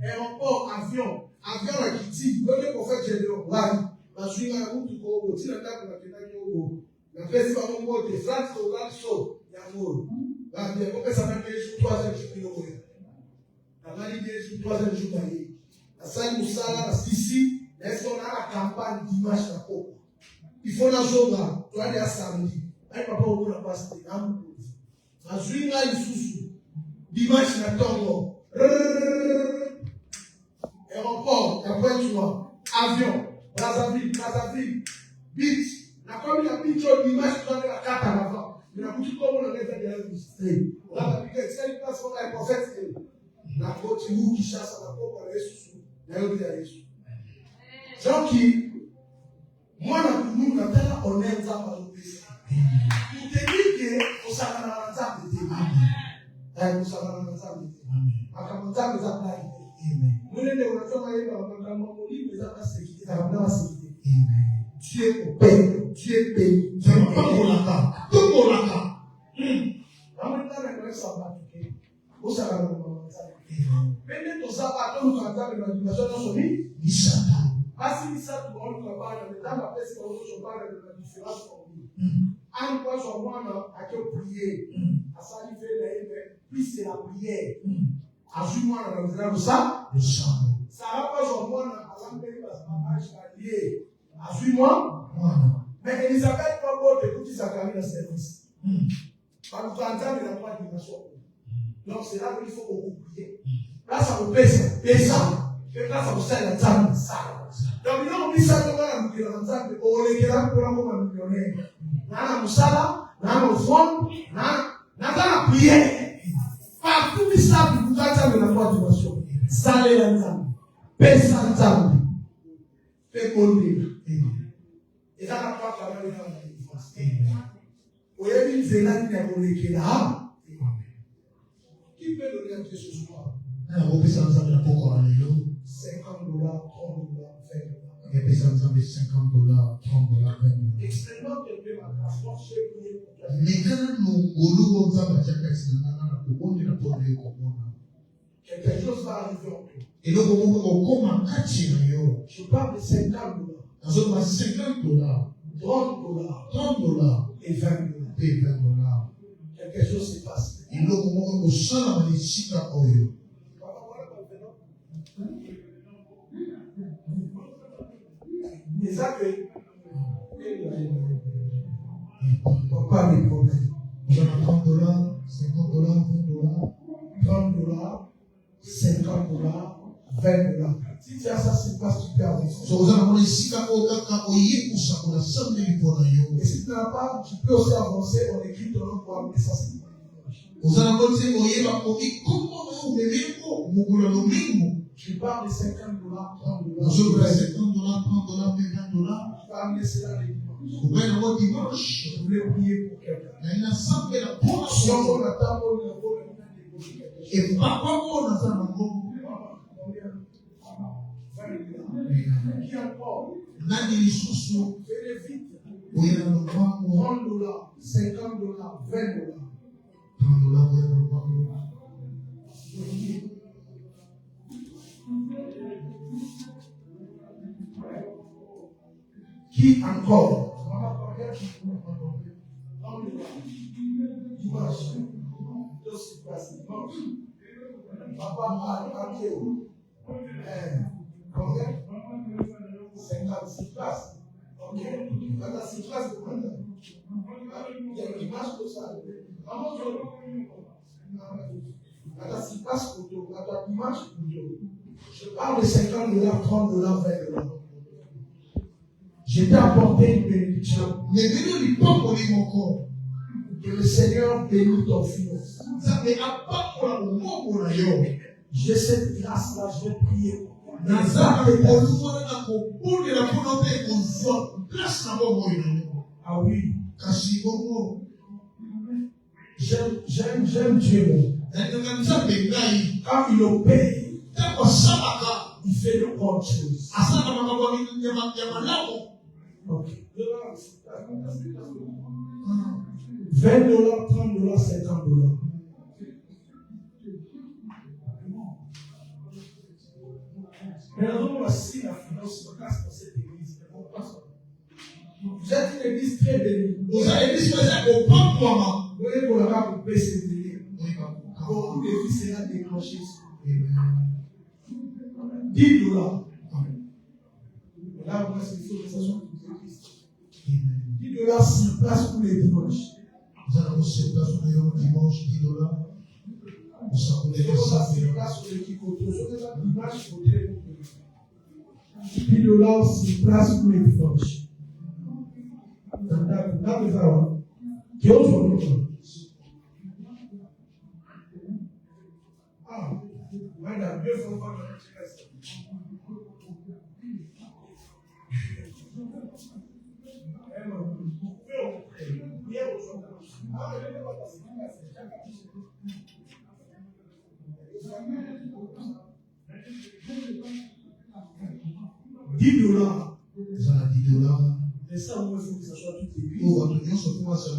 aéroport, avion, la Kitty, le prophète Gédéon, la suite à la route du Congo, si la table la Congo, la festival de Congo, des France, au Galso, Yango, la bien, pourquoi ça m'a fait sur 3e jour, la validé sur 3e jour, la salle Moussala, la Sissi, est-ce qu'on a la campagne dimanche à Coco? Il faut la journée, tu vas aller à samedi, là, papa, on va passer, la suite là, il sous dimanche à Tongo. Aéroport, avion, Brazzaville, beach. La commune a beach au dimanche, tu as la carte à l'avant. Mais la boutique comme on a fait bien illustré. Là, la boutique, c'est une place qu'on a prophète. La côte, qui chasse à la peau, on est sous. La yobi à Jésus. Donc, Moi, on aime ça par le pays. Pour te dire que on s'en va dans ça de Dieu. On s'en va dans ça de Dieu. On s'en va dans ça de Dieu. Nous les développons et on livre les affaires sécurité. Ça va dans la sécurité. Tu es au pays. Tu es pays. Tu es pas pour la carte. Tout pour la carte. En même temps, on ça va. On s'en va dans ça. Mais tout ça va comme quand on a une dimension dans son vie. Asi ça tu vois le travail dans la place où on parle de la différence en lui. En quoi son moi à que prier à ça il fait puis c'est la prière. Assure-moi dans le ça ça va pas son moi à l'entrée parce que ma page va lier. Assure-moi. Mais Elisabeth pas beau de tout ça quand il a service. Parce que quand il n'a pas de dimension. Donc c'est là qu'il faut beaucoup prier. Là ça vous pèse ça. Que là ça vous sert la table ça. Donc, il y a un message de la Mukiranza, on est là pour la millionnaire. Nana Moussala, Nana Oufon, Nana prière. Partout, il s'est dit, vous avez la motivation. Salé la table. Pèse la table. Fais conduire. Et là, la porte a mal dans la défense. Vous avez dit, c'est là qu'il y a un qui est là. Qui peut donner un truc ce soir? 50 dollars, 30 dollars, 20 dollars. $50, $30, $20. Extrêmement élevé ma transport, je vais pour toi. Quelque chose va arriver en toi. Je parle de 50 dollars, 30 dollars et 20 dollars. Quelque chose se passe. Les accueils. On parle des problèmes. $30, $50, $20. 30 dollars, 50 dollars, 20 dollars. Si tu as ça, c'est pas super avancer. Et si tu n'as pas, tu peux aussi avancer, on écrit ton nom pour amener ça. Tu parles de 50 dollars, 30 dollars. $50, $30, $20. Tu vas amener cela les dimanches. Je voulais prier pour quelqu'un. Si on a table, on a Et papa, qui encore? Fais vite. 30 dollars, 50 dollars, 20 dollars. Qui encore? Dimanche. Papa a appelé où? Combien? 56 places. Ok. 56 places de combien? Il y a un dimanche pour ça. 56 places pour tout. Un dimanche pour tout. Je parle de 50 dollars, 30 dollars, 20 dollars. Je t'ai apporté une bénédiction. Que le Seigneur bénisse ton fils. J'ai cette grâce-là, je vais prier. Ah oui. J'aime Dieu. Quand il obéit, il fait de bonnes choses. Ok. 20 dollars, 30 dollars, 50 dollars. Mais nous avons aussi la finance grâce pour cette église. Vous êtes une église très bénie. Vous avez dit que c'est au bon moment. Vous voyez qu'on va vous payer cette bénie. Pour les fils sera déclenché. 10 dollars. Là, moi, c'est une conversation pour les églises. 10 dollars sur place pour les dimanches. Nous allons sur place pour les dimanches, $10. Nous savons les sur place pour l'équipe auto. Je vais faire dimanche pour les $10 sur place pour les dimanches. Dans les avants, qui ont son nom. Ah, madame, Dieu faut pas me $10. Ça a $10. Mais ça, moi, il faut que ça soit tout écrit. Oh, attention, ça commence à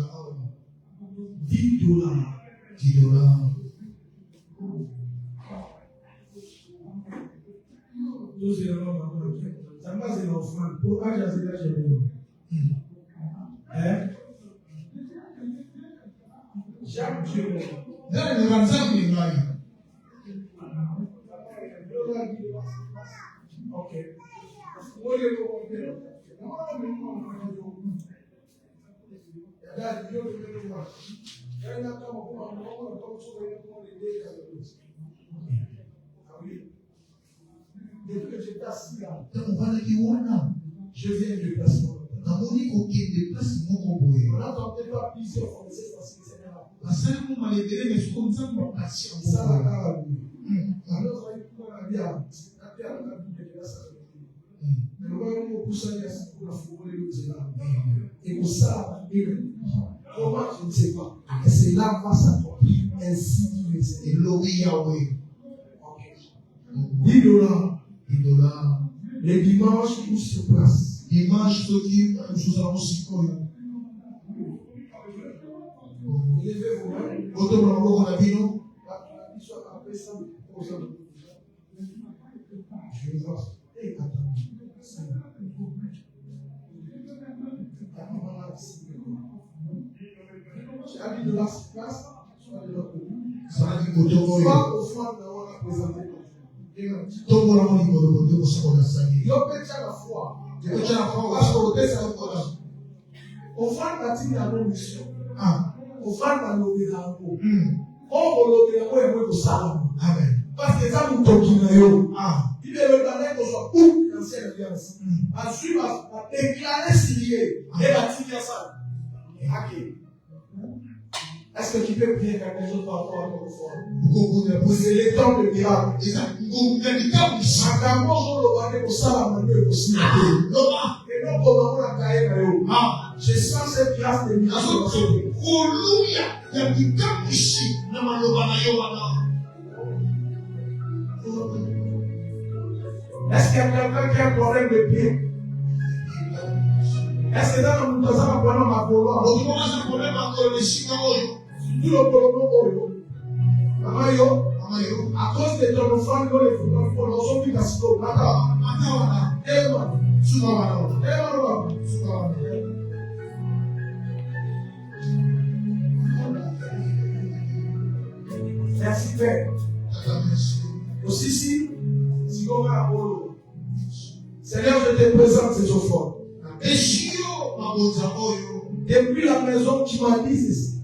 $10. $10. Tous les gens, ça passe une offrande. Pour âge à cet âge, hein? Chaque Dieu. Dans les 25 000 mailles. Ok. Depuis que j'étais assis là, je viens de placement. On n'entendait pas plusieurs fois, mais c'est parce que c'est là. Ça va quand même. Alors, ça y est, on a bien. Mais le royaume au poussant, il y a ce qu'on a fourré le là. Et pour ça, comment je ne sais pas. Et c'est là va s'accomplir ainsi qu'il est. Et l'ori Yahweh. $10. $10. Les dimanches, tous sur place. Dimanche, ceux qui nous allons aussi connaître. Levez vos mains. Autant qu'on a vu, non? Je vais voir. Et attends. J'ai habité de la place, soit de l'autre côté. Ça a dit côté où Soit au fond, on a présenté. tout le monde a dit qu'on peut s'en Yo peut être la foi. Je peux dire la foi, Parce qu'on peut ça au fond, il y a une mission. Au fond, il y a une mission. On va le faire. Amen. Parce que ça nous toque. Il est le dernier qu'on soit où l'ancienne alliance. Ensuite, on va déclarer signé. Et va signer ça. Ok. Est-ce que tu peux prier quelque chose par rapport à ton foi? C'est le temps de miracle. Je sens cette grâce de miracle. Est-ce qu'il y a quelqu'un qui a un problème de pied? Est-ce que dans le monde, ça va prendre ma parole? Tout le problème, Amayo, à cause de ton enfant, nous les faisons vivre à ce moment-là. Merci Père. Aussi si on va à Polo. Seigneur, je te présente ces offrandes. Depuis la maison, tu m'as dit ceci.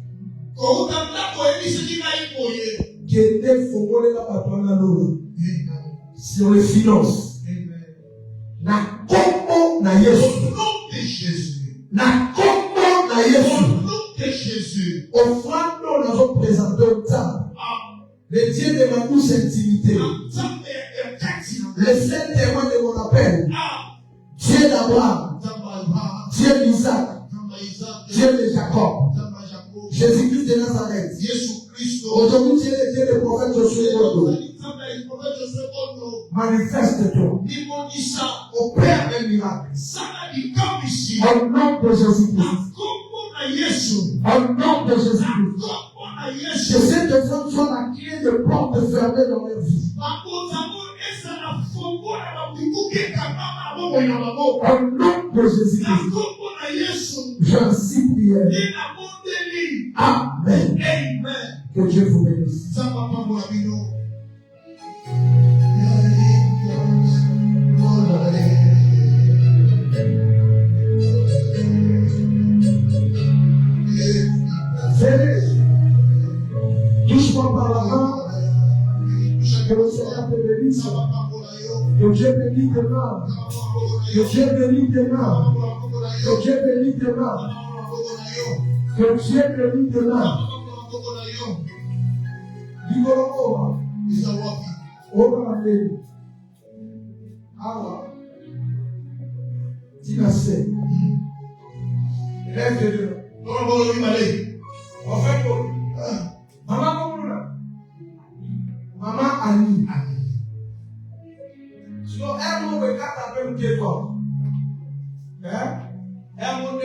Qui était fondé la patronne sur les finances. Na kombo na Yesu. Na kombo na Yesu. Offrande, nous avons présenté au temple. Le Dieu de ma douce intimité. Le seul témoin de mon appel. Dieu d'Abraham. Dieu d'Isaac. Dieu de Jacob. Jésus-Christ de Nazareth. Aujourd'hui, Dieu est le prophète Josué Bondo. Manifeste-toi. Opère un miracle. Au nom de Jésus-Christ. Au nom de Jésus-Christ. Que ces deux hommes soient la clé de porte fermée dans leur vie. Au nom de Jésus-Christ. J'ainsi prière. Amen. Que Dieu vous bénisse. Touche-moi par la main. Que le Seigneur te bénisse. Que Dieu bénisse tes mains. Que Dieu bénisse tes mains. Que Dieu bénisse tes mains. Que Dieu bénisse tes mains. Ligoromoa. Oba Awa. Tinase. Lève-le. Ok.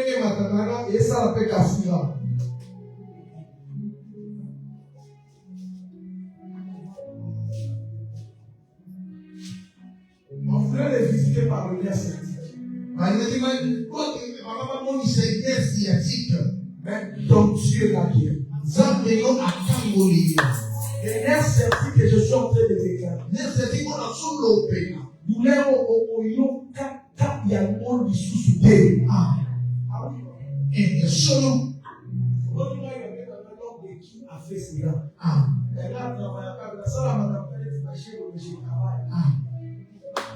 et Matanana, et ça la paix Kassira. On voulait les visiter par le lien scientifique. Mais ton Dieu l'a dit. Les nerfs sceptiques que je suis en train de déclarer. Nous l'avons au yo cap y a le monde qui sous-soudé. Ah oui. Et solo. Quand tu vas y aller dans le monde qui a fait cela. Ah. Et là, tu vas y aller. Ça, la madame, elle est fâchée au travail. Ah.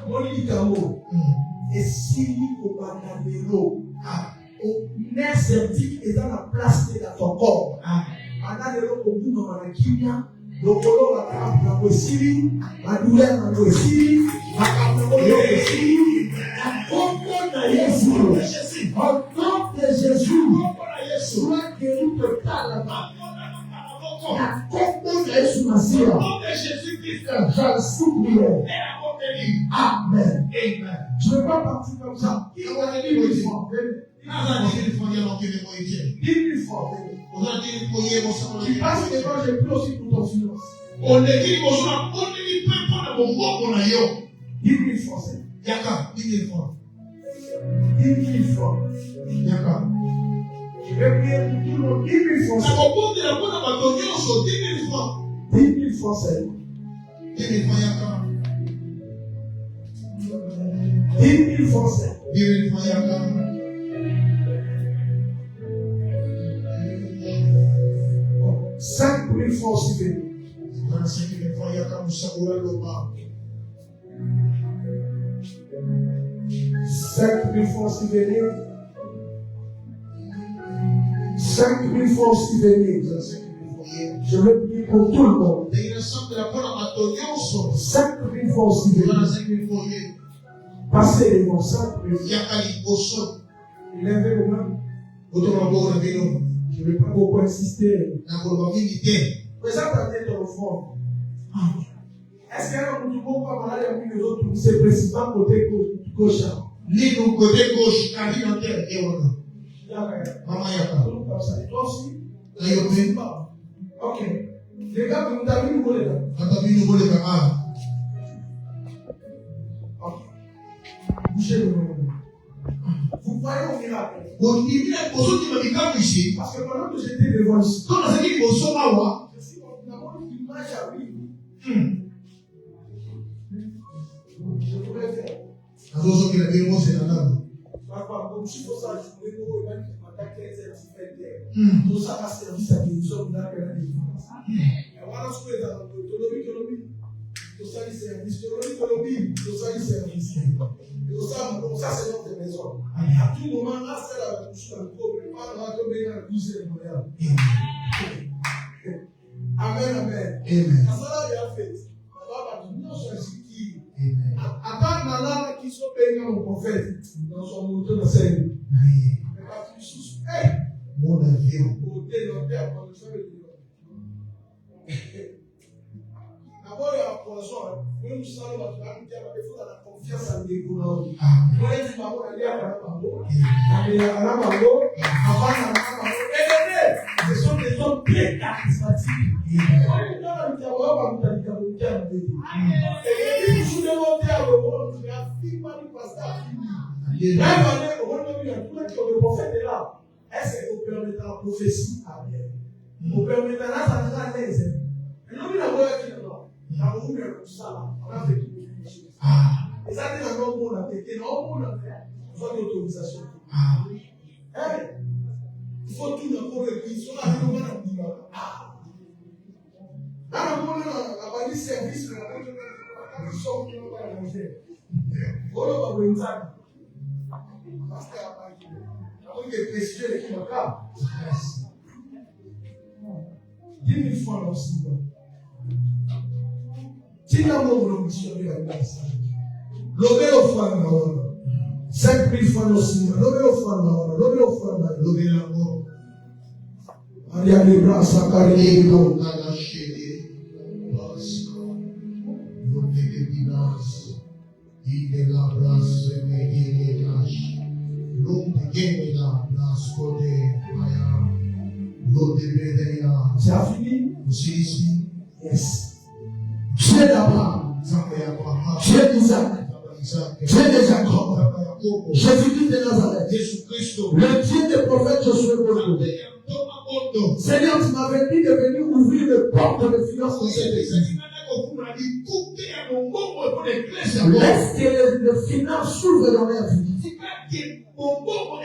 Mon lit d'amo. Et si au bananero. Ah. Au nerf sceptique est dans la place de ton corps. Ah. Bananero au bout de la kimia. Le colon la possible, la douleur la possible, la caméra possible, la comprendre de Jésus, au nom de Jésus, soit guéri totalement. La comprendre de Jésus, au nom de Jésus-Christ, j'en supplie. Amen. Je ne vais pas partir comme ça. Il va aller le fois. Tu passes devant, j'ai plus aussi pour ton silence. On est dit, on est peu pour le moment qu'on a eu. 10 000 francs. Yaka, 10 000 francs. 10 000 francs. Yaka. Je vais prier pour tout le monde. 10 000 francs. Ça compose de la bonne abandonnée sur 10 000 francs. 10 000 francs, c'est 10 000 francs, Yaka. 10 000 francs, c'est 10 000 francs, Yaka. 5 000 francs aussi venus. 5 000 francs, il y a comme ça, ou le bas. 5 000 francs aussi venus. 5 000 francs aussi venus. Je vais prier pour tout le monde. 5 000 francs aussi venus. Passez les bons 5 000 francs. Levez vos mains. Je ne vais pas beaucoup insister. Présentez ton offrande. Est-ce qu'il y a un petit peu pas mal avec les autres pour ces précisément côté gauche? Ni le côté gauche, car il y a un tel et on a. Maman Yaka. Et toi aussi? Ok. Les gars, vous avez vu là? Vous avez vu là? Ok. Bougez le nom. Vous voyez au miracle. Parce que pendant que j'étais devant ici, je suis dans une image à lui. Je pourrais faire. Comme si pour ça, je voulais nous remettre attaquer les certificats. Tout ça va servir sa bénédiction dans la défense. Et voilà ce que est dans l'autonomie. Tout ça, il service. L'autonomie, tout ça, il service. Et tout ça, c'est notre maison. À tout moment, là, c'est la bouche dans le corps. Mais pas dans le bien, la bouche est moyenne. Amen, amen. Amen. Ça, là, il a fait. Nous sommes ici. Attends, là, qui sont payés au prophète. Dans son moto, dans sa vie. Mais pas plus suspect. Mon avion. Au dénoté, à prendre le sol et d'abord, il y a un poisson. Même si on va faire il faut la confiance en des couleurs. Il faut être maman, aller à la maman. Aller à la maman. Avant à la maman. Et ce sont des hommes très charismatiques. Et puis, je demandais à l'eau, je la fille, pas du pasteur. Même année, au moment où il y a tout le prophète est là. Est-ce que vous permettez la prophétie à bien? Vous permettez là, ça nous a l'aise. Et nous, il a voulu qu'il est là. Dans le monde, ça là, on a fait tout les choses. Et ça, c'est dans le monde, on a fait. Non, on a fait. Il faut une autorisation. Il faut tout dans le l'église. On a fait le monde à dire. Dans le monde, on a dit service, on a dit que sont qui n'ont pas manger. On va vous dire. Parce que on est précisé les qui m'ont pas. 10 000 francs aussi. Si la mort vous missionnaire à la place, lobé au front, 5 000 francs aussi, lobé au front, lobé au front, lobé la mort. Allez à les bras, ça carré, non, à la chérie, lobé des bilances, il est la brasse, mais il est lâche, l'homme qui est la brasse. suis ici. Yes. Dieu d'Abraham, Dieu d'Isaac, Dieu de Jacob, Jésus-Christ de Nazareth, le Dieu des prophètes Josué Bono. Seigneur, tu m'avais dit de venir ouvrir les portes de finances de cette église. Laisse que les finances s'ouvrent dans leur vie. Porte porte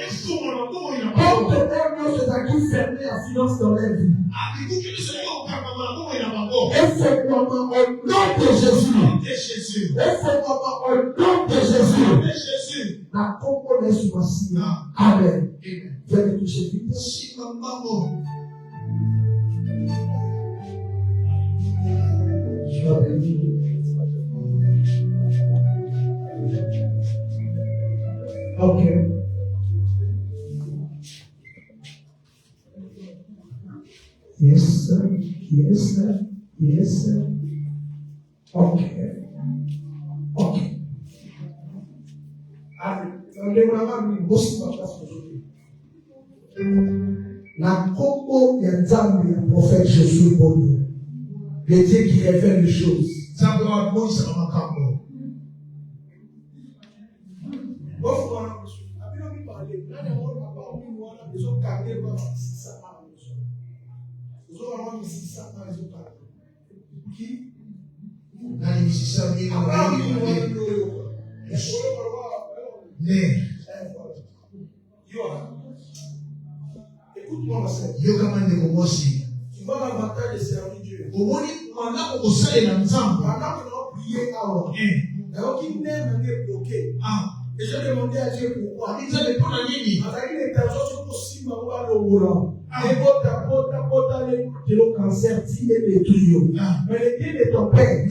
c'est à qui fermer la finance dans leur vie. Et fais-moi au nom de Jésus. Et fais-moi au nom de Jésus. La composée sur ma signe. Amen. Viens me toucher vite. Je vais bénir. Ok. Yes, sir. Yes, sir. Yes, sir. Ok. Ok. Allez, on démarre une grosse place aujourd'hui. La combo des âmes du prophète Jésus Bono. Le Dieu qui révèle les choses. Ça peut avoir bon, ça va m'accorder. Écoute-moi, ma sœur. Tu vas à la bataille de servir Dieu. Pendant que nous prions avant, alors qu'il n'est bloqué. Et j'ai demandé à Dieu pourquoi. Il disait, mais pour la nuit, avec les personnes possibles, on va le rouler. Et le cancer, il est détruit. Mais le Dieu de ton père,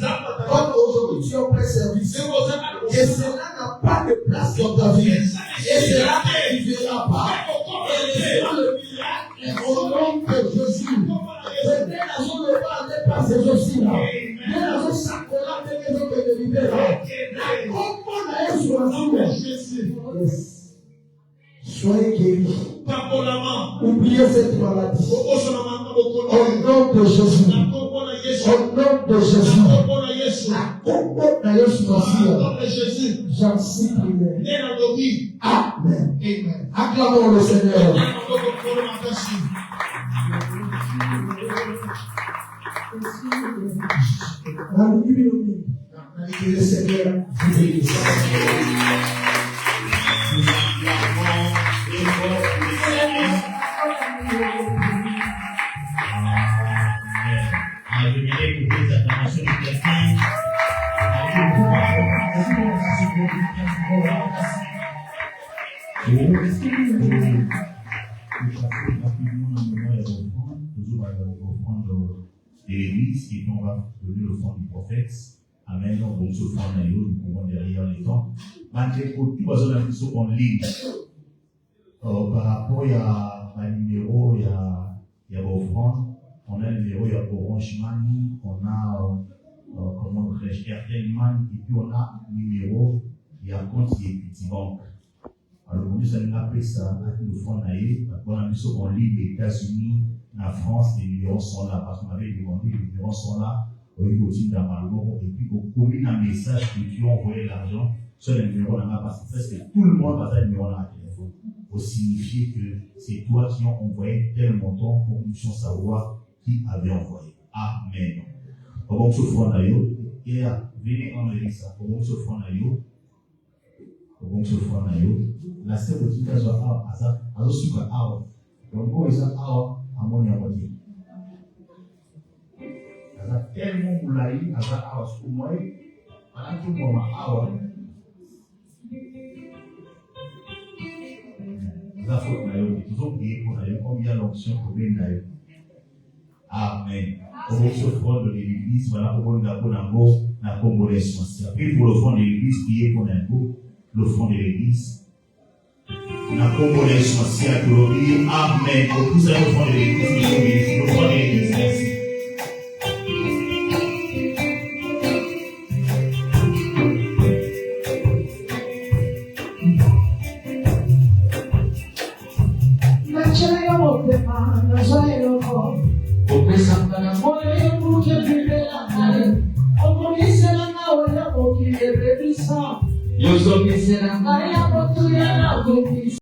comme aujourd'hui tu es en plein service, et cela n'a pas de place dans ta vie. Et cela n'arrivera pas. Et le miracle, au nom de Jésus. C'était la zone de pas aller passer aussi là. Mais la zone s'accola des maisons de libérer. La compo sur la zone. Soyez guéris. Oubliez cette maladie. Au nom de Jésus. Au nom de Jésus. La compo d'ailleurs sur la Jésus. J'en suis prière. Amen. Acclamons le Seigneur. Le Seigneur vous bénisse. J'aimerais écouter les acclamations de quelqu'un. De l'église et on va donner le fond du prophète. Amen. Donc, ce fond nous pouvons derrière les temps. Malgré tout, les gens sont en ligne. Par rapport à numéro, il y a offrande. On a le numéro, il y a Orange Money, on a comment Airtel Money, et puis on a le numéro, il y a compte qui est Petit Banque. Alors, aujourd'hui, ça nous appelle ça, le fond d'ailleurs. On a mis ça en ligne, les États-Unis, la France, les numéros sont là, parce qu'on avait demandé, les numéros sont là, au niveau de d'Amalgo, et puis on commune un message que tu as envoyé l'argent sur le numéro là, parce que c'est tout le monde va faire le numéro là. Pour signifier que c'est toi qui as envoyé tel montant pour nous savoir qui avait envoyé. Amen. Comment se font d'ailleurs? Et venez en l'église. Comment se font d'ailleurs? Comment se font d'ailleurs? La seule petite chose à ça, à ce sucre à donc comment ça à mon yamati? À tellement moulai à ça à ce moi, à tout moment à la faute d'ailleurs, toujours prier pour d'ailleurs, comme il y a l'option pour venir d'ailleurs. Amen. Pour le fond de l'église, voilà pourquoi nous avons la congolation. Puis pour le fond de l'église, prier pour le fond de l'église. La congolation, c'est à Amen. Pour tout ça, le fond de l'église, le fond de l'église, merci. Opesa para Nazopesela ngai ya motu ya na